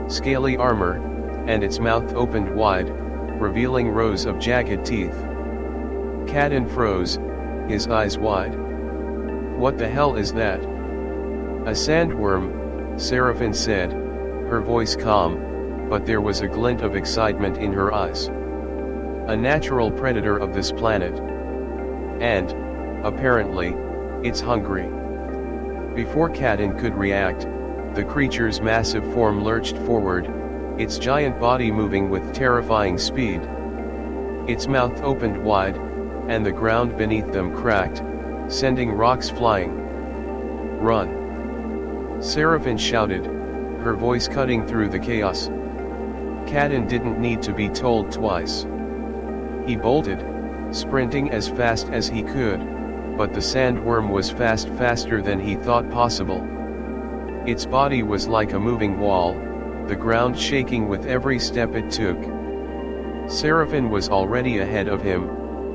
A: scaly armor, and its mouth opened wide, revealing rows of jagged teeth. Caden froze, his eyes wide. What the hell is that? A sandworm, Seraphine said, her voice calm, but there was a glint of excitement in her eyes. A natural predator of this planet. And, apparently, it's hungry. Before Caden could react, the creature's massive form lurched forward, its giant body moving with terrifying speed. Its mouth opened wide, and the ground beneath them cracked, sending rocks flying. "Run!" Seraphine shouted, her voice cutting through the chaos. Caden didn't need to be told twice. He bolted, sprinting as fast as he could, but the sandworm was faster than he thought possible. Its body was like a moving wall, the ground shaking with every step it took. Seraphine was already ahead of him,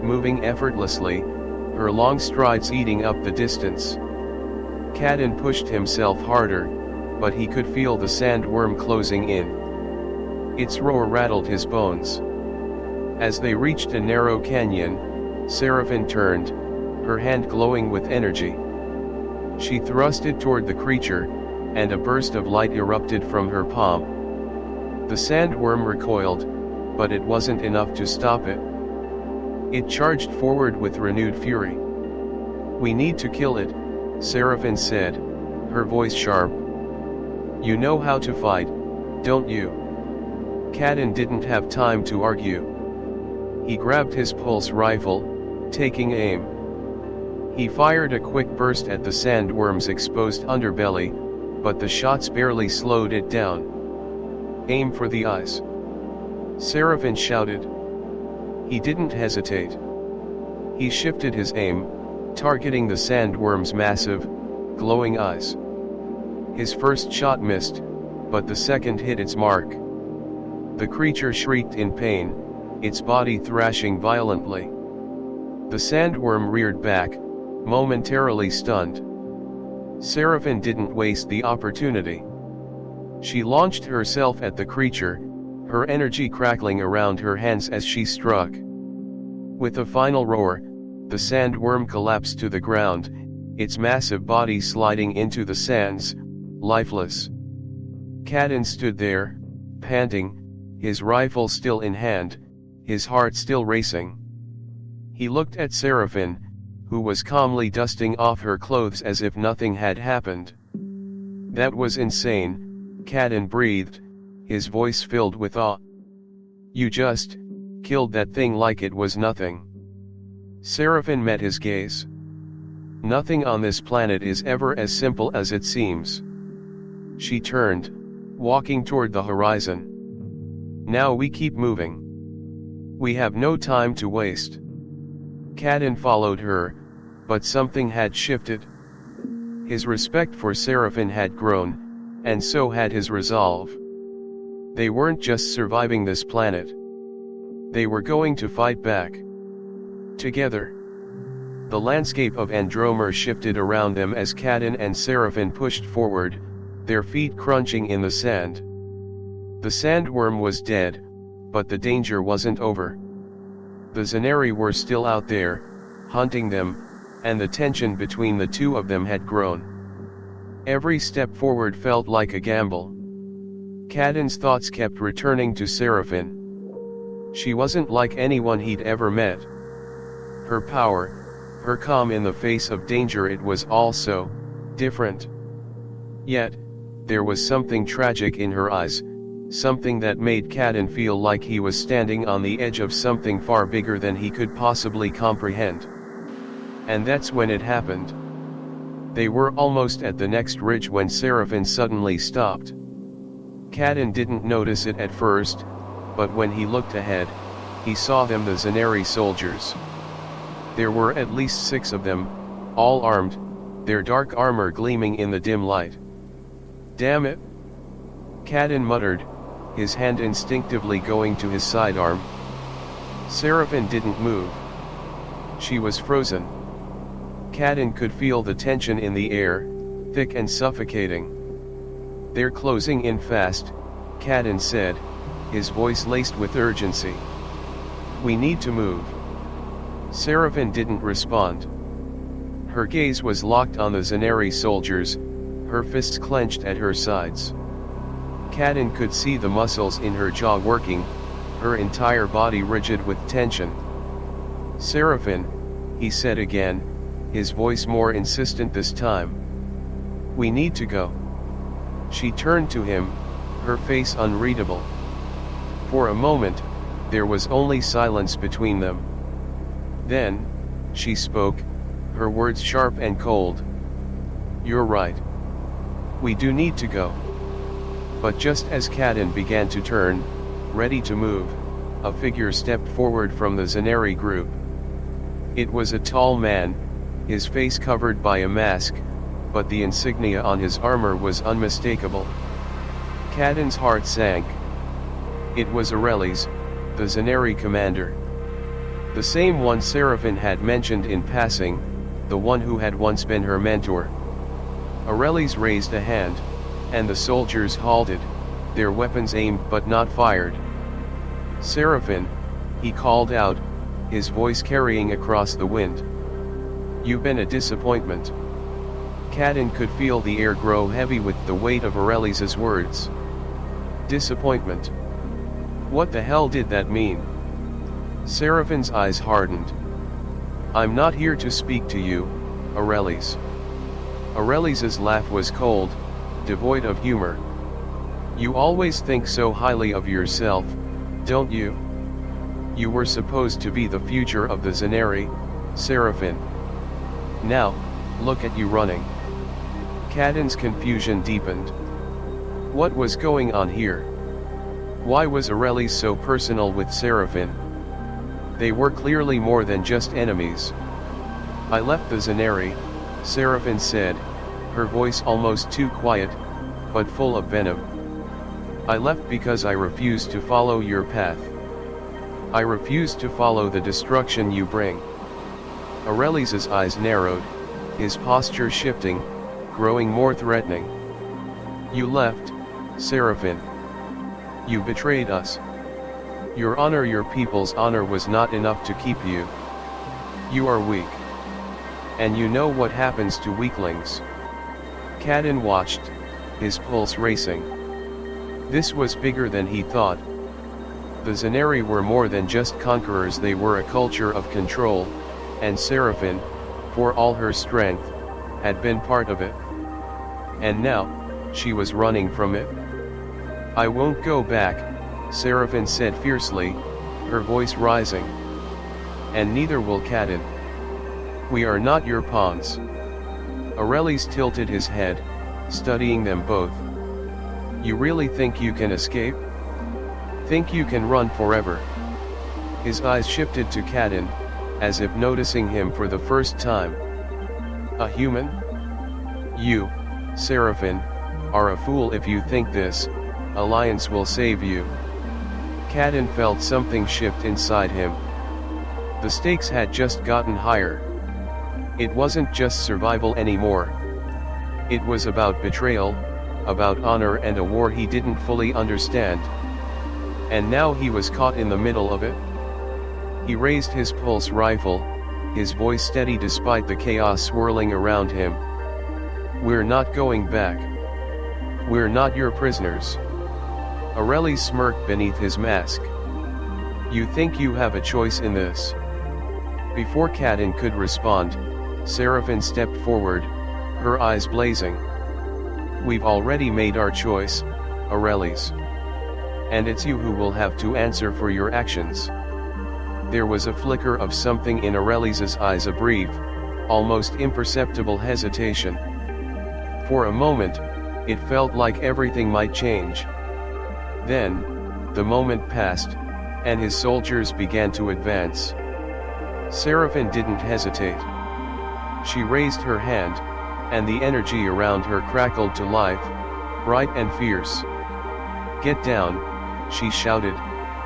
A: moving effortlessly, her long strides eating up the distance. Caden pushed himself harder, but he could feel the sandworm closing in. Its roar rattled his bones. As they reached a narrow canyon, Seraphine turned, her hand glowing with energy. She thrusted toward the creature, and a burst of light erupted from her palm. The sandworm recoiled, but it wasn't enough to stop it. It charged forward with renewed fury. "We need to kill it," Seraphine said, her voice sharp. "You know how to fight, don't you?" Caden didn't have time to argue. He grabbed his pulse rifle, taking aim. He fired a quick burst at the sandworm's exposed underbelly, but the shots barely slowed it down. "Aim for the eyes," Seraphine shouted. He didn't hesitate. He shifted his aim, targeting the sandworm's massive, glowing eyes. His first shot missed, but the second hit its mark. The creature shrieked in pain, its body thrashing violently. The sandworm reared back, momentarily stunned. Seraphine didn't waste the opportunity. She launched herself at the creature, her energy crackling around her hands as she struck. With a final roar, the sandworm collapsed to the ground, its massive body sliding into the sands, lifeless. Caden stood there, panting, his rifle still in hand, his heart still racing. He looked at Seraphine, who was calmly dusting off her clothes as if nothing had happened. "That was insane," Caden breathed, his voice filled with awe. "You just killed that thing like it was nothing." Seraphine met his gaze. "Nothing on this planet is ever as simple as it seems." She turned, walking toward the horizon. "Now we keep moving. We have no time to waste." Caden followed her, but something had shifted. His respect for Seraphine had grown, and so had his resolve. They weren't just surviving this planet. They were going to fight back. Together. The landscape of Andromeda shifted around them as Caden and Seraphine pushed forward, their feet crunching in the sand. The sandworm was dead, but the danger wasn't over. The Zaneri were still out there, hunting them, and the tension between the two of them had grown. Every step forward felt like a gamble. Caden's thoughts kept returning to Seraphine. She wasn't like anyone he'd ever met. Her power, her calm in the face of danger, it was all so different. Yet, there was something tragic in her eyes, something that made Caden feel like he was standing on the edge of something far bigger than he could possibly comprehend. And that's when it happened. They were almost at the next ridge when Seraphine suddenly stopped. Caden didn't notice it at first, but when he looked ahead, he saw them, the Zaneri soldiers. There were at least 6 of them, all armed, their dark armor gleaming in the dim light. "Damn it!" Caden muttered, his hand instinctively going to his sidearm. Seraphine didn't move. She was frozen. Caden could feel the tension in the air, thick and suffocating. "They're closing in fast," Caden said, his voice laced with urgency. "We need to move." Seraphine didn't respond. Her gaze was locked on the Zaneri soldiers, her fists clenched at her sides. Caden could see the muscles in her jaw working, her entire body rigid with tension. "Seraphine," he said again, his voice more insistent this time. "We need to go." She turned to him, her face unreadable. For a moment, there was only silence between them. Then, she spoke, her words sharp and cold. "You're right. We do need to go." But just as Caden began to turn, ready to move, a figure stepped forward from the Zaneri group. It was a tall man, his face covered by a mask, but the insignia on his armor was unmistakable. Caden's heart sank. It was Aurelius, the Zaneri commander. The same one Seraphine had mentioned in passing, the one who had once been her mentor. Aurelius raised a hand, and the soldiers halted, their weapons aimed but not fired. "Seraphine," he called out, his voice carrying across the wind. "You've been a disappointment." Caden could feel the air grow heavy with the weight of Aurelius's words. Disappointment? What the hell did that mean? Seraphine's eyes hardened. "I'm not here to speak to you, Aurelius." Aurelius's laugh was cold, devoid of humor. "You always think so highly of yourself, don't you? You were supposed to be the future of the Zaneri, Seraphine. Now, look at you running." Caden's confusion deepened. What was going on here? Why was Aurelius so personal with Seraphine? They were clearly more than just enemies. "I left the Zaneri," Seraphine said, her voice almost too quiet, but full of venom. "I left because I refused to follow your path. I refused to follow the destruction you bring." Aurelius's eyes narrowed, his posture shifting, growing more threatening. "You left, Seraphine. You betrayed us. Your honor, your people's honor was not enough to keep you. You are weak. And you know what happens to weaklings." Caden watched, his pulse racing. This was bigger than he thought. The Zaneri were more than just conquerors, they were a culture of control, and Seraphine, for all her strength, had been part of it. And now, she was running from it. "I won't go back," Seraphine said fiercely, her voice rising. "And neither will Caden. We are not your pawns." Aurelius tilted his head, studying them both. "You really think you can escape? Think you can run forever?" His eyes shifted to Caden, as if noticing him for the first time. "A human? You, Seraphine, are a fool if you think this alliance will save you." Caden felt something shift inside him. The stakes had just gotten higher. It wasn't just survival anymore. It was about betrayal, about honor, and a war he didn't fully understand. And now he was caught in the middle of it. He raised his pulse rifle, his voice steady despite the chaos swirling around him. "We're not going back. We're not your prisoners." Aurelius smirked beneath his mask. "You think you have a choice in this?" Before Caden could respond, Seraphine stepped forward, her eyes blazing. "We've already made our choice, Aurelius. And it's you who will have to answer for your actions." There was a flicker of something in Aurelius's eyes, a brief, almost imperceptible hesitation. For a moment, it felt like everything might change. Then, the moment passed, and his soldiers began to advance. Seraphine didn't hesitate. She raised her hand, and the energy around her crackled to life, bright and fierce. "Get down," she shouted,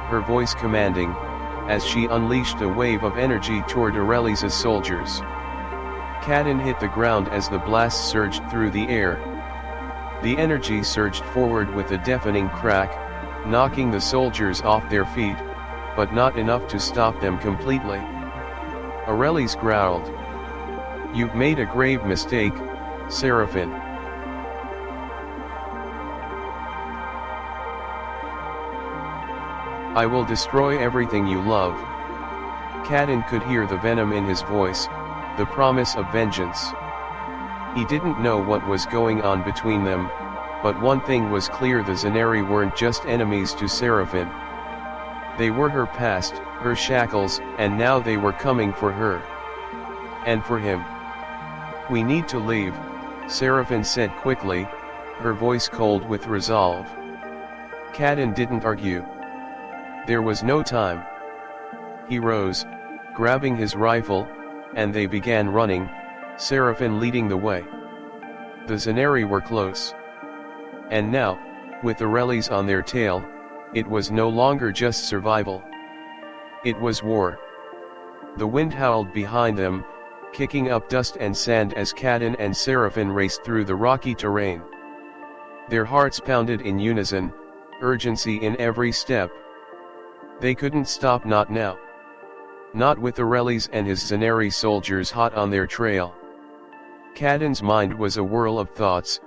A: her voice commanding, as she unleashed a wave of energy toward Aurelius's soldiers. Caden hit the ground as the blast surged through the air. The energy surged forward with a deafening crack, knocking the soldiers off their feet, but not enough to stop them completely. Aurelius growled. You've made a grave mistake, Seraphine. I will destroy everything you love. Caden could hear the venom in his voice, the promise of vengeance. He didn't know what was going on between them, but one thing was clear: the Zaneri weren't just enemies to Seraphine. They were her past, her shackles, and now they were coming for her. And for him. We need to leave, Seraphine said quickly, her voice cold with resolve. Caden didn't argue. There was no time. He rose, grabbing his rifle, and they began running, Seraphine leading the way. The Zaneri were close. And now, with Aurelius on their tail, it was no longer just survival. It was war. The wind howled behind them, kicking up dust and sand as Caden and Seraphine raced through the rocky terrain. Their hearts pounded in unison, urgency in every step. They couldn't stop, not now. Not with Aurelius and his Zaneri soldiers hot on their trail. Caden's mind was a whirl of thoughts,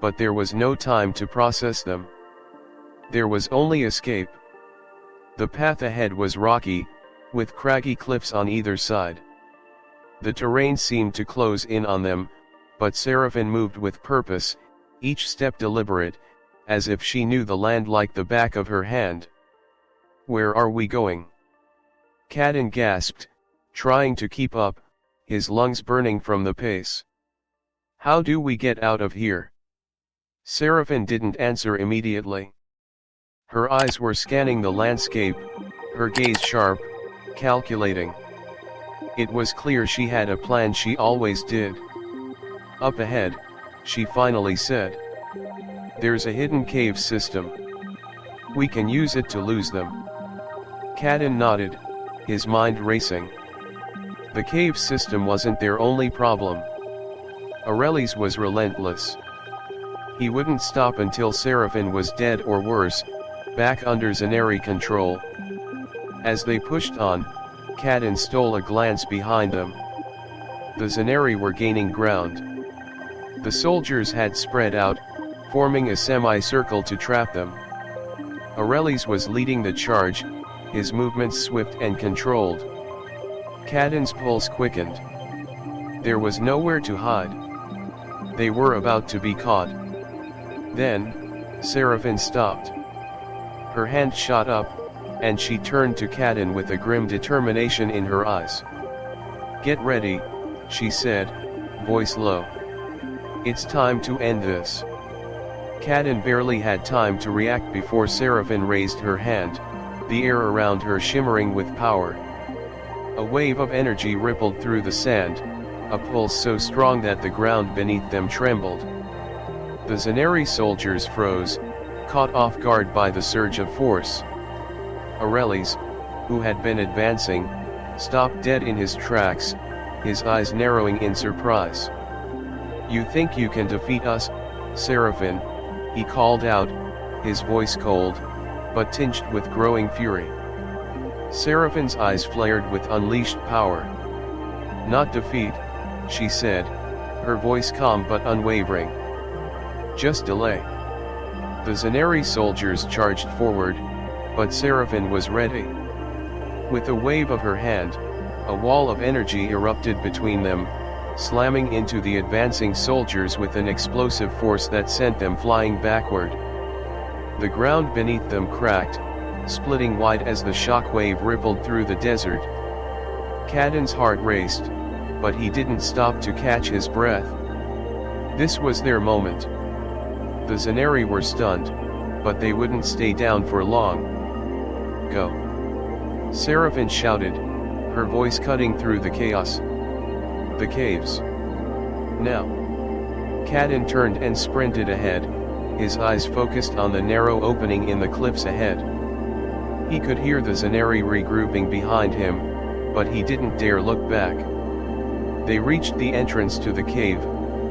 A: but there was no time to process them. There was only escape. The path ahead was rocky, with craggy cliffs on either side. The terrain seemed to close in on them, but Seraphine moved with purpose, each step deliberate, as if she knew the land like the back of her hand. Where are we going? Caden gasped, trying to keep up, his lungs burning from the pace. How do we get out of here? Seraphine didn't answer immediately. Her eyes were scanning the landscape, her gaze sharp, calculating. It was clear she had a plan. She always did. Up ahead, she finally said. There's a hidden cave system. We can use it to lose them. Caden nodded, his mind racing. The cave system wasn't their only problem. Aurelius was relentless. He wouldn't stop until Seraphine was dead or worse, back under Zaneri control. As they pushed on, Caden stole a glance behind them. The Zaneri were gaining ground. The soldiers had spread out, forming a semicircle to trap them. Aurelius was leading the charge, his movements swift and controlled. Caden's pulse quickened. There was nowhere to hide. They were about to be caught. Then, Seraphine stopped. Her hand shot up, and she turned to Caden with a grim determination in her eyes. Get ready, she said, voice low. It's time to end this. Caden barely had time to react before Seraphine raised her hand, the air around her shimmering with power. A wave of energy rippled through the sand, a pulse so strong that the ground beneath them trembled. The Zaneri soldiers froze, caught off guard by the surge of force. Aurelius, who had been advancing, stopped dead in his tracks, his eyes narrowing in surprise. You think you can defeat us, Seraphine? He called out, his voice cold, but tinged with growing fury. Seraphine's eyes flared with unleashed power. Not defeat, she said, her voice calm but unwavering. Just delay. The Zaneri soldiers charged forward, but Seraphine was ready. With a wave of her hand, a wall of energy erupted between them, slamming into the advancing soldiers with an explosive force that sent them flying backward. The ground beneath them cracked, splitting wide as the shock wave rippled through the desert. Caden's heart raced, but he didn't stop to catch his breath. This was their moment. The Zaneri were stunned, but they wouldn't stay down for long. Go! Seraphine shouted, her voice cutting through the chaos. The caves. Now. Caden turned and sprinted ahead, his eyes focused on the narrow opening in the cliffs ahead. He could hear the Zaneri regrouping behind him, but he didn't dare look back. They reached the entrance to the cave,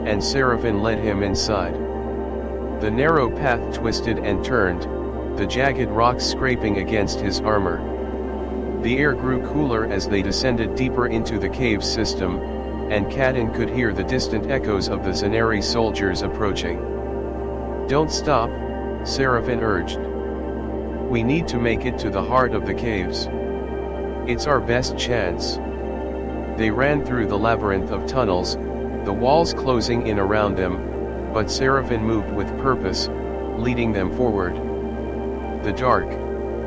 A: and Seraphine led him inside. The narrow path twisted and turned, the jagged rocks scraping against his armor. The air grew cooler as they descended deeper into the cave system, and Caden could hear the distant echoes of the Zaneri soldiers approaching. "Don't stop," Seraphine urged. "We need to make it to the heart of the caves. It's our best chance." They ran through the labyrinth of tunnels, the walls closing in around them, but Seraphine moved with purpose, leading them forward. The dark,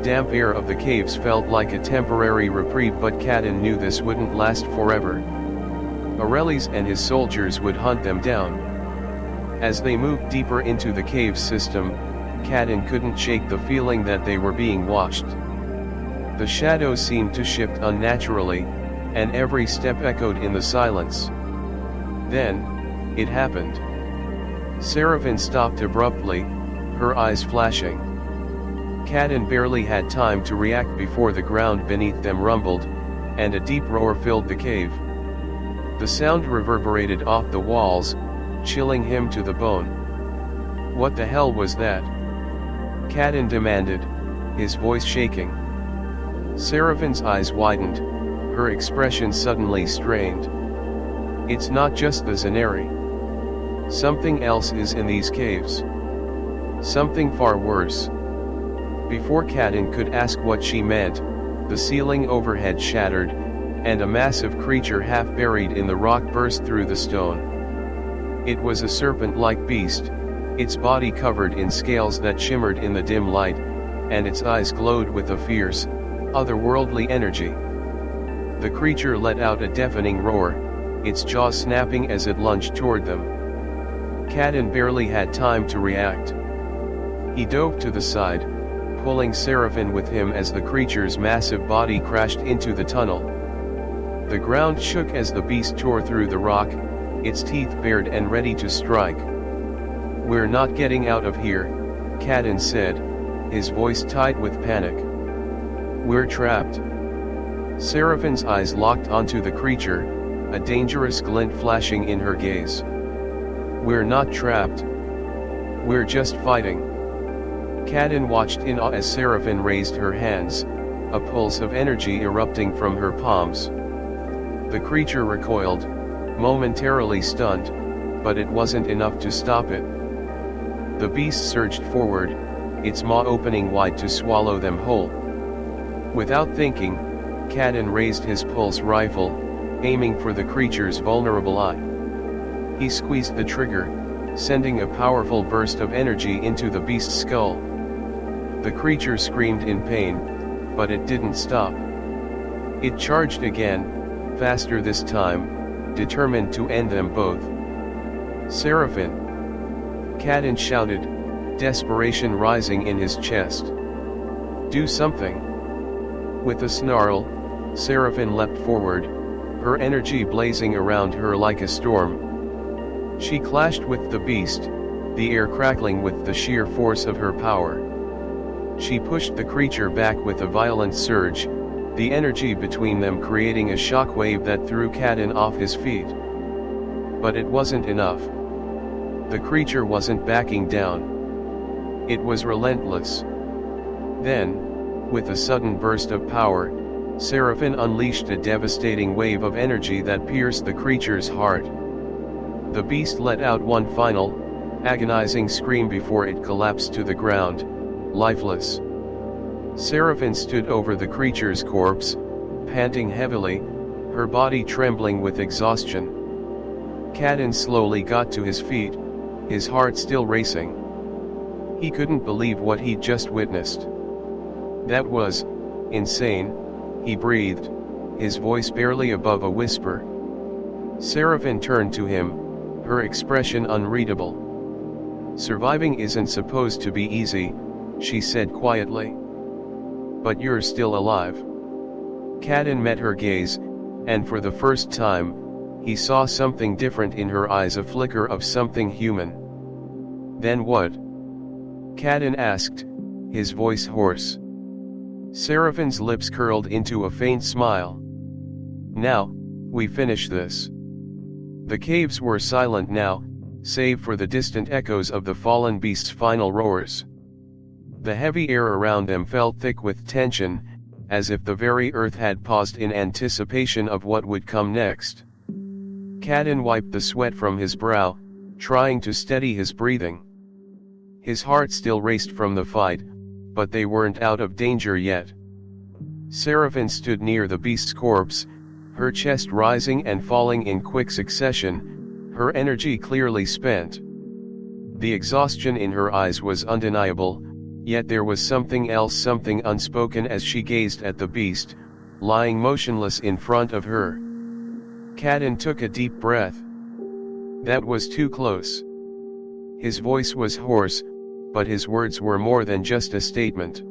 A: damp air of the caves felt like a temporary reprieve, but Caden knew this wouldn't last forever. Aurelius and his soldiers would hunt them down. As they moved deeper into the cave system, Caden couldn't shake the feeling that they were being watched. The shadows seemed to shift unnaturally, and every step echoed in the silence. Then, it happened. Seraphine stopped abruptly, her eyes flashing. Caden barely had time to react before the ground beneath them rumbled, and a deep roar filled the cave. The sound reverberated off the walls, chilling him to the bone. "What the hell was that?" Caden demanded, his voice shaking. Seraphine's eyes widened, her expression suddenly strained. "It's not just the Zaneri. Something else is in these caves. Something far worse." Before Caden could ask what she meant, the ceiling overhead shattered, and a massive creature half buried in the rock burst through the stone. It was a serpent-like beast, its body covered in scales that shimmered in the dim light, and its eyes glowed with a fierce, otherworldly energy. The creature let out a deafening roar, its jaws snapping as it lunged toward them. Caden barely had time to react. He dove to the side, pulling Seraphine with him as the creature's massive body crashed into the tunnel. The ground shook as the beast tore through the rock, its teeth bared and ready to strike. "We're not getting out of here," Caden said, his voice tight with panic. "We're trapped." Seraphine's eyes locked onto the creature, a dangerous glint flashing in her gaze. "We're not trapped. We're just fighting." Caden watched in awe as Seraphine raised her hands, a pulse of energy erupting from her palms. The creature recoiled, momentarily stunned, but it wasn't enough to stop it. The beast surged forward, its maw opening wide to swallow them whole. Without thinking, Caden raised his pulse rifle, aiming for the creature's vulnerable eye. He squeezed the trigger, sending a powerful burst of energy into the beast's skull. The creature screamed in pain, but it didn't stop. It charged again, faster this time, determined to end them both. "Seraphine!" Caden shouted, desperation rising in his chest. "Do something!" With a snarl, Seraphine leapt forward, her energy blazing around her like a storm. She clashed with the beast, the air crackling with the sheer force of her power. She pushed the creature back with a violent surge, the energy between them creating a shockwave that threw Caden off his feet. But it wasn't enough. The creature wasn't backing down. It was relentless. Then, with a sudden burst of power, Seraphine unleashed a devastating wave of energy that pierced the creature's heart. The beast let out one final, agonizing scream before it collapsed to the ground, lifeless. Seraphine stood over the creature's corpse, panting heavily, her body trembling with exhaustion. Caden slowly got to his feet, his heart still racing. He couldn't believe what he'd just witnessed. "That was insane," he breathed, his voice barely above a whisper. Seraphine turned to him, her expression unreadable. "Surviving isn't supposed to be easy," she said quietly. "But you're still alive." Caden met her gaze, and for the first time, he saw something different in her eyes, a flicker of something human. "Then what?" Caden asked, his voice hoarse. Seraphine's lips curled into a faint smile. "Now, we finish this." The caves were silent now, save for the distant echoes of the fallen beast's final roars. The heavy air around them felt thick with tension, as if the very earth had paused in anticipation of what would come next. Caden wiped the sweat from his brow, trying to steady his breathing. His heart still raced from the fight, but they weren't out of danger yet. Seraphine stood near the beast's corpse, her chest rising and falling in quick succession, her energy clearly spent. The exhaustion in her eyes was undeniable, yet there was something else, something unspoken as she gazed at the beast, lying motionless in front of her. Caden took a deep breath. That was too close. His voice was hoarse, but his words were more than just a statement.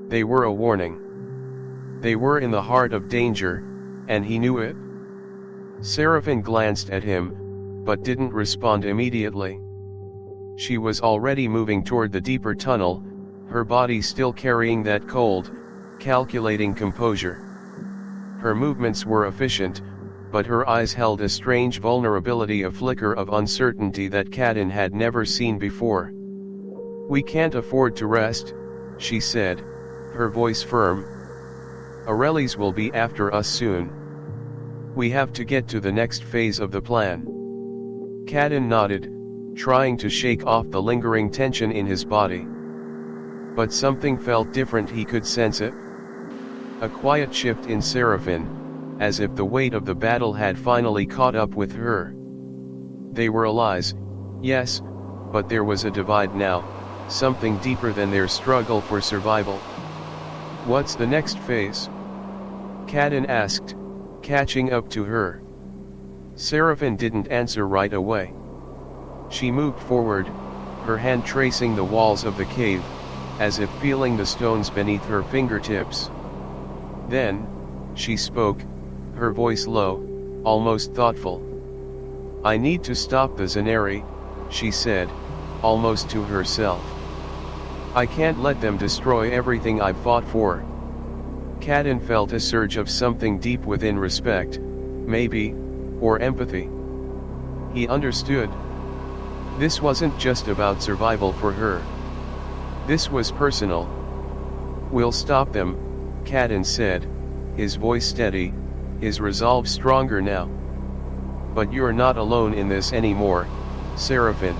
A: They were a warning. They were in the heart of danger, and he knew it. Seraphine glanced at him, but didn't respond immediately. She was already moving toward the deeper tunnel, her body still carrying that cold, calculating composure. Her movements were efficient, but her eyes held a strange vulnerability, a flicker of uncertainty that Caden had never seen before. "We can't afford to rest," she said, her voice firm. "Aurelies will be after us soon. We have to get to the next phase of the plan." Caden nodded, trying to shake off the lingering tension in his body. But something felt different, he could sense it. A quiet shift in Seraphine, as if the weight of the battle had finally caught up with her. They were allies, yes, but there was a divide now, something deeper than their struggle for survival. "What's the next phase?" Caden asked, catching up to her. Seraphine didn't answer right away. She moved forward, her hand tracing the walls of the cave, as if feeling the stones beneath her fingertips. Then, she spoke, her voice low, almost thoughtful. "I need to stop the Zaneri," she said, almost to herself. "I can't let them destroy everything I've fought for." Caden felt a surge of something deep within, respect, maybe, or empathy. He understood. This wasn't just about survival for her. This was personal. "We'll stop them," Caden said, his voice steady, his resolve stronger now. "But you're not alone in this anymore, Seraphine.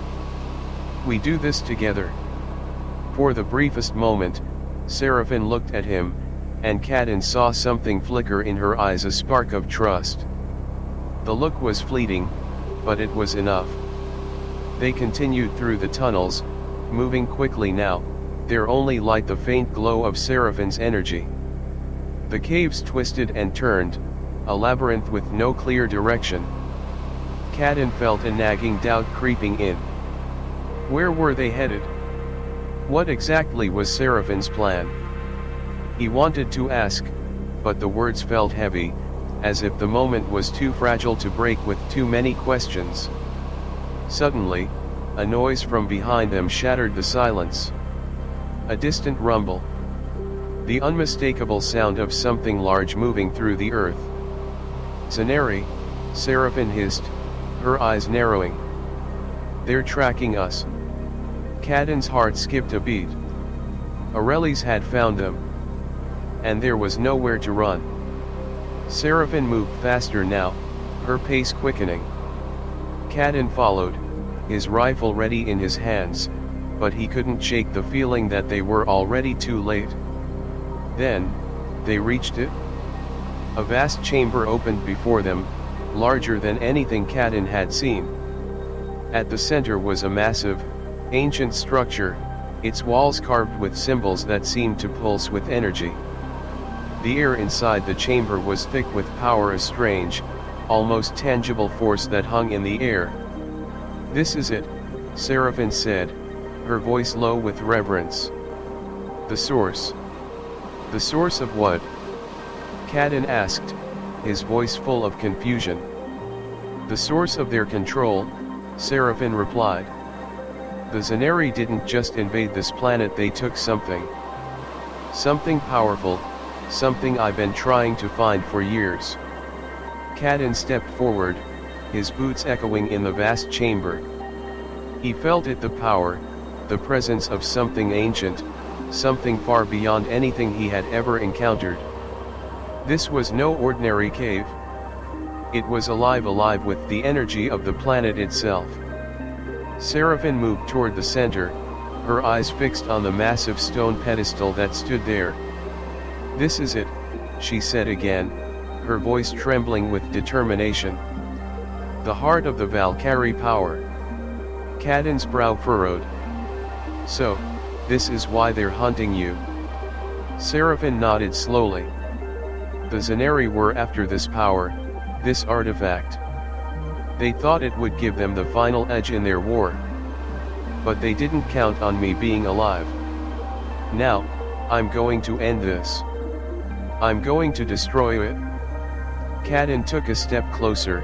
A: We do this together." For the briefest moment, Seraphine looked at him, and Caden saw something flicker in her eyes, a spark of trust. The look was fleeting, but it was enough. They continued through the tunnels, moving quickly now, their only light the faint glow of Seraphine's energy. The caves twisted and turned, a labyrinth with no clear direction. Caden felt a nagging doubt creeping in. Where were they headed? What exactly was Seraphine's plan? He wanted to ask, but the words felt heavy, as if the moment was too fragile to break with too many questions. Suddenly, a noise from behind them shattered the silence. A distant rumble. The unmistakable sound of something large moving through the earth. "Zaneri," Seraphine hissed, her eyes narrowing. "They're tracking us." Caden's heart skipped a beat. Aurelies had found them. And there was nowhere to run. Seraphine moved faster now, her pace quickening. Caden followed, his rifle ready in his hands, but he couldn't shake the feeling that they were already too late. Then, they reached it. A vast chamber opened before them, larger than anything Caden had seen. At the center was a massive, ancient structure, its walls carved with symbols that seemed to pulse with energy. The air inside the chamber was thick with power, a strange, almost tangible force that hung in the air. "This is it," Seraphine said, her voice low with reverence. "The source." "The source of what?" Caden asked, his voice full of confusion. "The source of their control," Seraphine replied. "The Zaneri didn't just invade this planet, they took something. Something powerful, something I've been trying to find for years." Caden stepped forward, his boots echoing in the vast chamber. He felt it, the power, the presence of something ancient, something far beyond anything he had ever encountered. This was no ordinary cave. It was alive with the energy of the planet itself. Seraphine moved toward the center, her eyes fixed on the massive stone pedestal that stood there. "This is it," she said again, her voice trembling with determination. "The heart of the Valkari power." Caden's brow furrowed. "So, this is why they're hunting you?" Seraphine nodded slowly. "The Zaneri were after this power, this artifact. They thought it would give them the final edge in their war. But they didn't count on me being alive. Now, I'm going to end this. I'm going to destroy it." Caden took a step closer,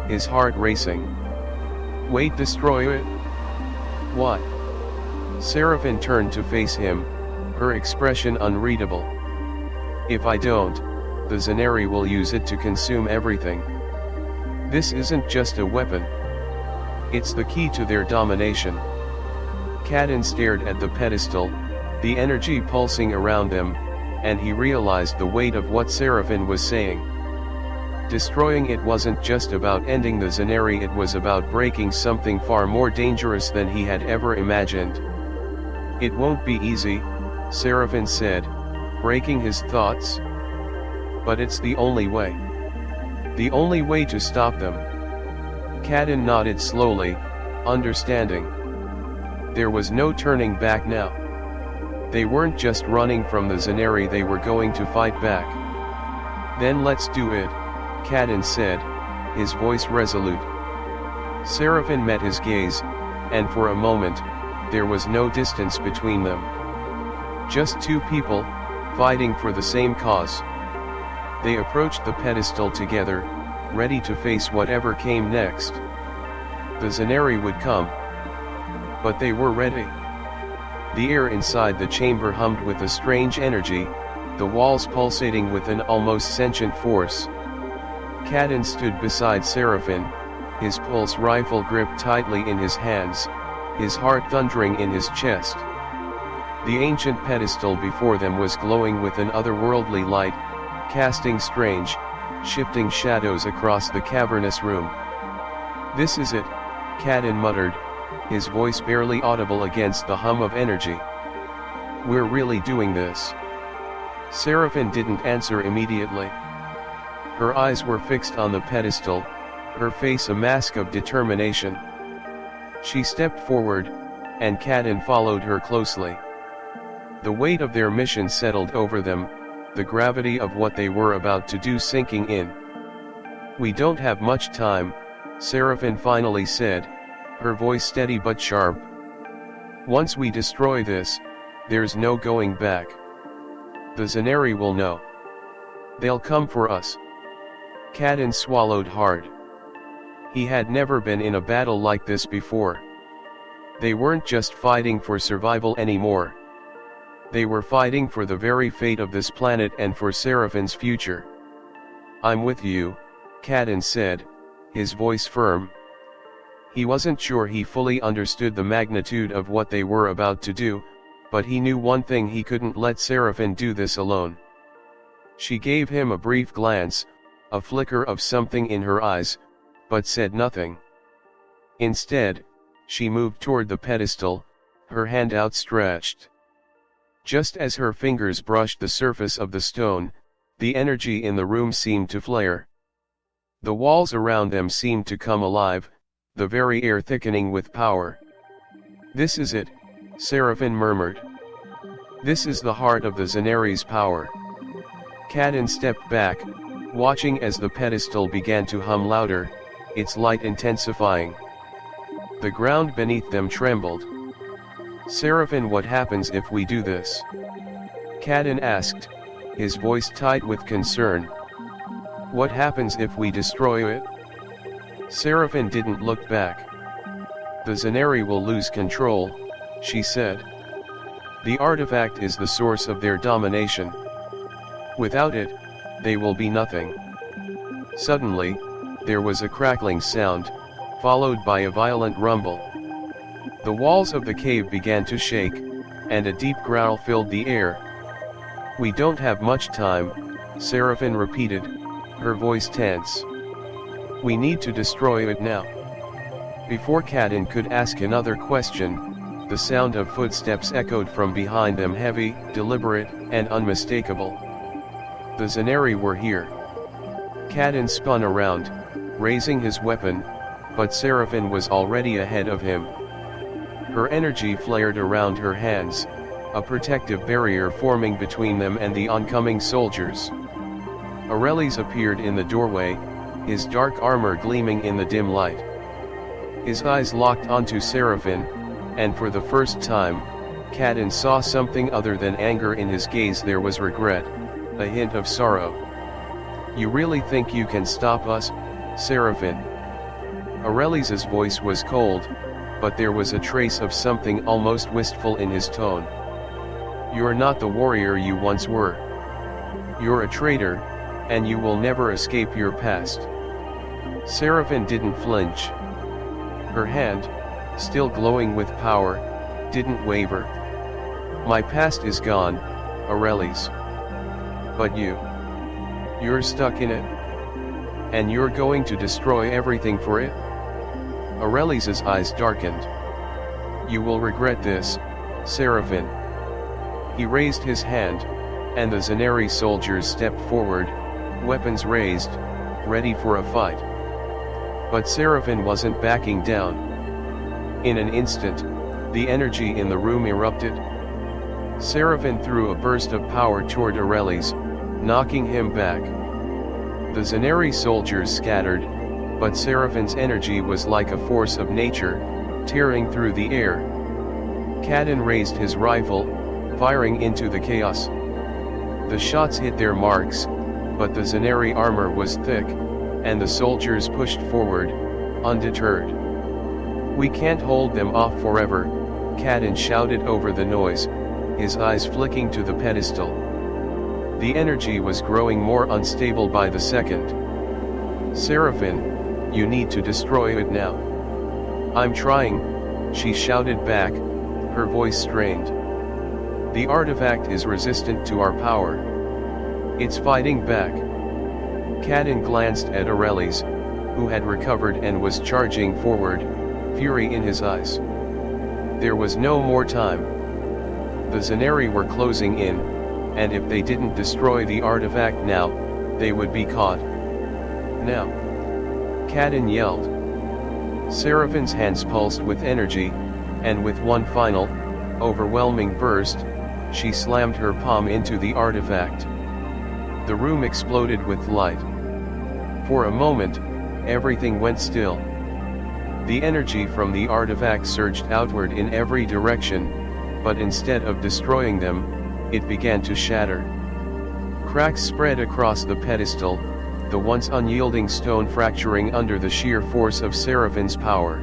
A: his heart racing. "Wait, destroy it? What?" Seraphine turned to face him, her expression unreadable. "If I don't, the Zaneri will use it to consume everything. This isn't just a weapon. It's the key to their domination." Caden stared at the pedestal, the energy pulsing around them, and he realized the weight of what Seraphine was saying. Destroying it wasn't just about ending the Zaneri, it was about breaking something far more dangerous than he had ever imagined. "It won't be easy," Seraphine said, breaking his thoughts. "But it's the only way. The only way to stop them." Caden nodded slowly, understanding. There was no turning back now. They weren't just running from the Zaneri, they were going to fight back. "Then let's do it," Caden said, his voice resolute. Seraphine met his gaze, and for a moment, there was no distance between them. Just two people, fighting for the same cause. They approached the pedestal together, ready to face whatever came next. The Zaneri would come. But they were ready. The air inside the chamber hummed with a strange energy, the walls pulsating with an almost sentient force. Caden stood beside Seraphine, his pulse rifle gripped tightly in his hands, his heart thundering in his chest. The ancient pedestal before them was glowing with an otherworldly light, casting strange, shifting shadows across the cavernous room. "This is it," Caden muttered, his voice barely audible against the hum of energy. "We're really doing this." Seraphine didn't answer immediately. Her eyes were fixed on the pedestal, her face a mask of determination. She stepped forward, and Caden followed her closely. The weight of their mission settled over them, the gravity of what they were about to do sinking in. "We don't have much time," Seraphine finally said, her voice steady but sharp. "Once we destroy this, there's no going back. The Zaneri will know. They'll come for us." Caden swallowed hard. He had never been in a battle like this before. They weren't just fighting for survival anymore. They were fighting for the very fate of this planet and for Seraphine's future. "I'm with you," Caden said, his voice firm. He wasn't sure he fully understood the magnitude of what they were about to do, but he knew one thing: he couldn't let Seraphine do this alone. She gave him a brief glance, a flicker of something in her eyes, but said nothing. Instead, she moved toward the pedestal, her hand outstretched. Just as her fingers brushed the surface of the stone, the energy in the room seemed to flare. The walls around them seemed to come alive, the very air thickening with power. "This is it," Seraphine murmured. "This is the heart of the Zaneri's power." Caden stepped back, watching as the pedestal began to hum louder, its light intensifying. The ground beneath them trembled. "Seraphine, what happens if we do this?" Caden asked, his voice tight with concern. "What happens if we destroy it?" Seraphine didn't look back. "The Zaneri will lose control," she said. "The artifact is the source of their domination. Without it, they will be nothing." Suddenly, there was a crackling sound, followed by a violent rumble. The walls of the cave began to shake, and a deep growl filled the air. "We don't have much time," Seraphine repeated, her voice tense. "We need to destroy it now." Before Caden could ask another question, the sound of footsteps echoed from behind them, heavy, deliberate, and unmistakable. The Zaneri were here. Caden spun around, raising his weapon, but Seraphine was already ahead of him. Her energy flared around her hands, a protective barrier forming between them and the oncoming soldiers. Aurelius appeared in the doorway, his dark armor gleaming in the dim light. His eyes locked onto Seraphine, and for the first time, Caden saw something other than anger in his gaze. There was regret, a hint of sorrow. "You really think you can stop us, Seraphine?" Aurelius's voice was cold, but there was a trace of something almost wistful in his tone. "You're not the warrior you once were. You're a traitor, and you will never escape your past." Seraphine didn't flinch. Her hand, still glowing with power, didn't waver. "My past is gone, Aurelius. But you're stuck in it. And you're going to destroy everything for it?" Aurelius's eyes darkened. "You will regret this, Seraphine." He raised his hand, and the Zaneri soldiers stepped forward, weapons raised, ready for a fight. But Seraphine wasn't backing down. In an instant, the energy in the room erupted. Seraphine threw a burst of power toward Aurelius, knocking him back. The Zaneri soldiers scattered, but Seraphine's energy was like a force of nature, tearing through the air. Caden raised his rifle, firing into the chaos. The shots hit their marks, but the Zaneri armor was thick, and the soldiers pushed forward, undeterred. "We can't hold them off forever," Caden shouted over the noise, his eyes flicking to the pedestal. The energy was growing more unstable by the second. "Seraphine, you need to destroy it now." "I'm trying," she shouted back, her voice strained. "The artifact is resistant to our power. It's fighting back." Caden glanced at Aurelius, who had recovered and was charging forward, fury in his eyes. There was no more time. The Zaneri were closing in, and if they didn't destroy the artifact now, they would be caught. "Now!" Caden yelled. Seraphine's hands pulsed with energy, and with one final, overwhelming burst, she slammed her palm into the artifact. The room exploded with light. For a moment, everything went still. The energy from the artifact surged outward in every direction, but instead of destroying them, it began to shatter. Cracks spread across the pedestal, the once unyielding stone fracturing under the sheer force of Seraphine's power.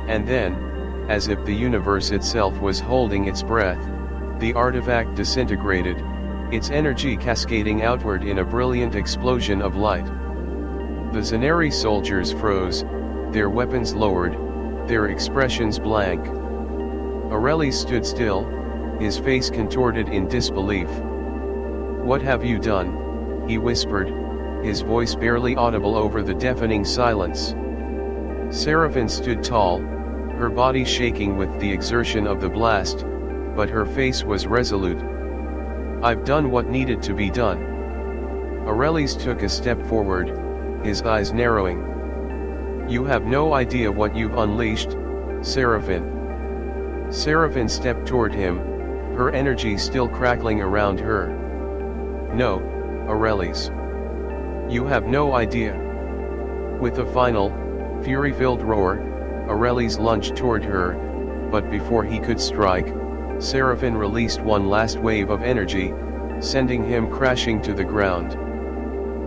A: And then, as if the universe itself was holding its breath, the artifact disintegrated, its energy cascading outward in a brilliant explosion of light. The Zaneri soldiers froze, their weapons lowered, their expressions blank. Aurelius stood still, his face contorted in disbelief. "What have you done?" he whispered, his voice barely audible over the deafening silence. Seraphine stood tall, her body shaking with the exertion of the blast, but her face was resolute. "I've done what needed to be done." Aurelius took a step forward, his eyes narrowing. "You have no idea what you've unleashed, Seraphine." Seraphine stepped toward him, her energy still crackling around her. "No, Aurelius. You have no idea." With a final, fury-filled roar, Aurelius lunged toward her, but before he could strike, Seraphine released one last wave of energy, sending him crashing to the ground.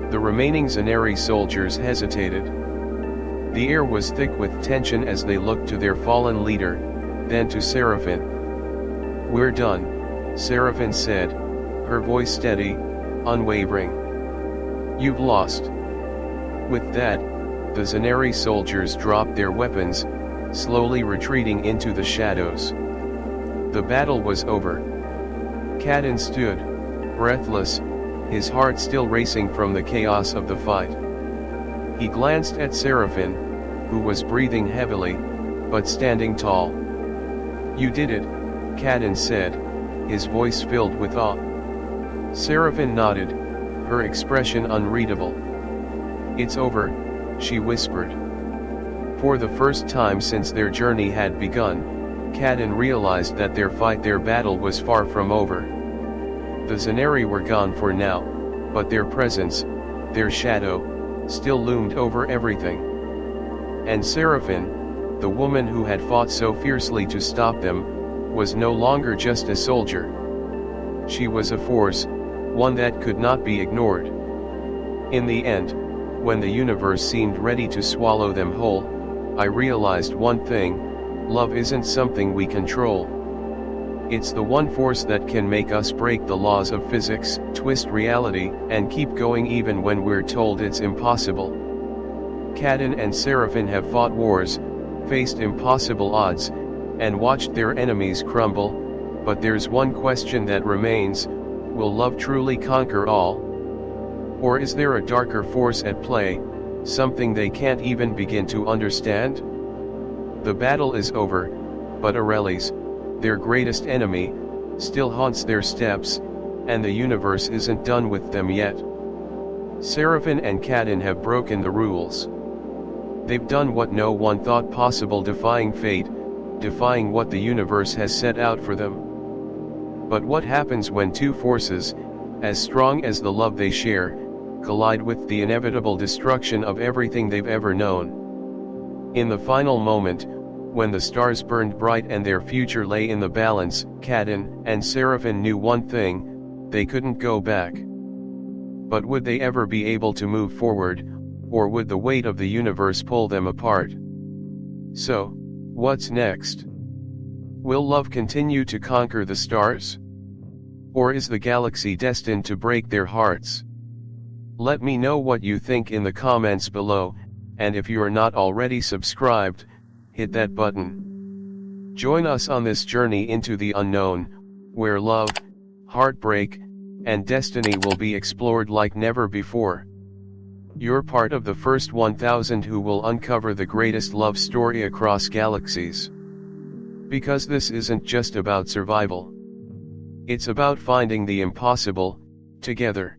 A: The remaining Zaneri soldiers hesitated. The air was thick with tension as they looked to their fallen leader, then to Seraphine. "We're done," Seraphine said, her voice steady, unwavering. "You've lost." With that, the Zaneri soldiers dropped their weapons, slowly retreating into the shadows. The battle was over. Caden stood, breathless, his heart still racing from the chaos of the fight. He glanced at Seraphine, who was breathing heavily, but standing tall. "You did it," Caden said, his voice filled with awe. Seraphine nodded, her expression unreadable. "It's over," she whispered. For the first time since their journey had begun, Caden realized that their battle was far from over. The Zaneri were gone for now, but their presence, their shadow, still loomed over everything. And Seraphine, the woman who had fought so fiercely to stop them, was no longer just a soldier. She was a force, one that could not be ignored. In the end, when the universe seemed ready to swallow them whole, I realized one thing: love isn't something we control. It's the one force that can make us break the laws of physics, twist reality, and keep going even when we're told it's impossible. Caden and Seraphine have fought wars, faced impossible odds, and watched their enemies crumble, but there's one question that remains: will love truly conquer all? Or is there a darker force at play, something they can't even begin to understand? The battle is over, but Aurelis, their greatest enemy, still haunts their steps, and the universe isn't done with them yet. Seraphine and Caden have broken the rules. They've done what no one thought possible, defying fate, defying what the universe has set out for them. But what happens when two forces, as strong as the love they share, collide with the inevitable destruction of everything they've ever known? In the final moment, when the stars burned bright and their future lay in the balance, Caden and Seraphine knew one thing: they couldn't go back. But would they ever be able to move forward, or would the weight of the universe pull them apart? So, what's next? Will love continue to conquer the stars? Or is the galaxy destined to break their hearts? Let me know what you think in the comments below, and if you are not already subscribed, hit that button. Join us on this journey into the unknown, where love, heartbreak, and destiny will be explored like never before. You're part of the first 1,000 who will uncover the greatest love story across galaxies. Because this isn't just about survival. It's about finding the impossible, together.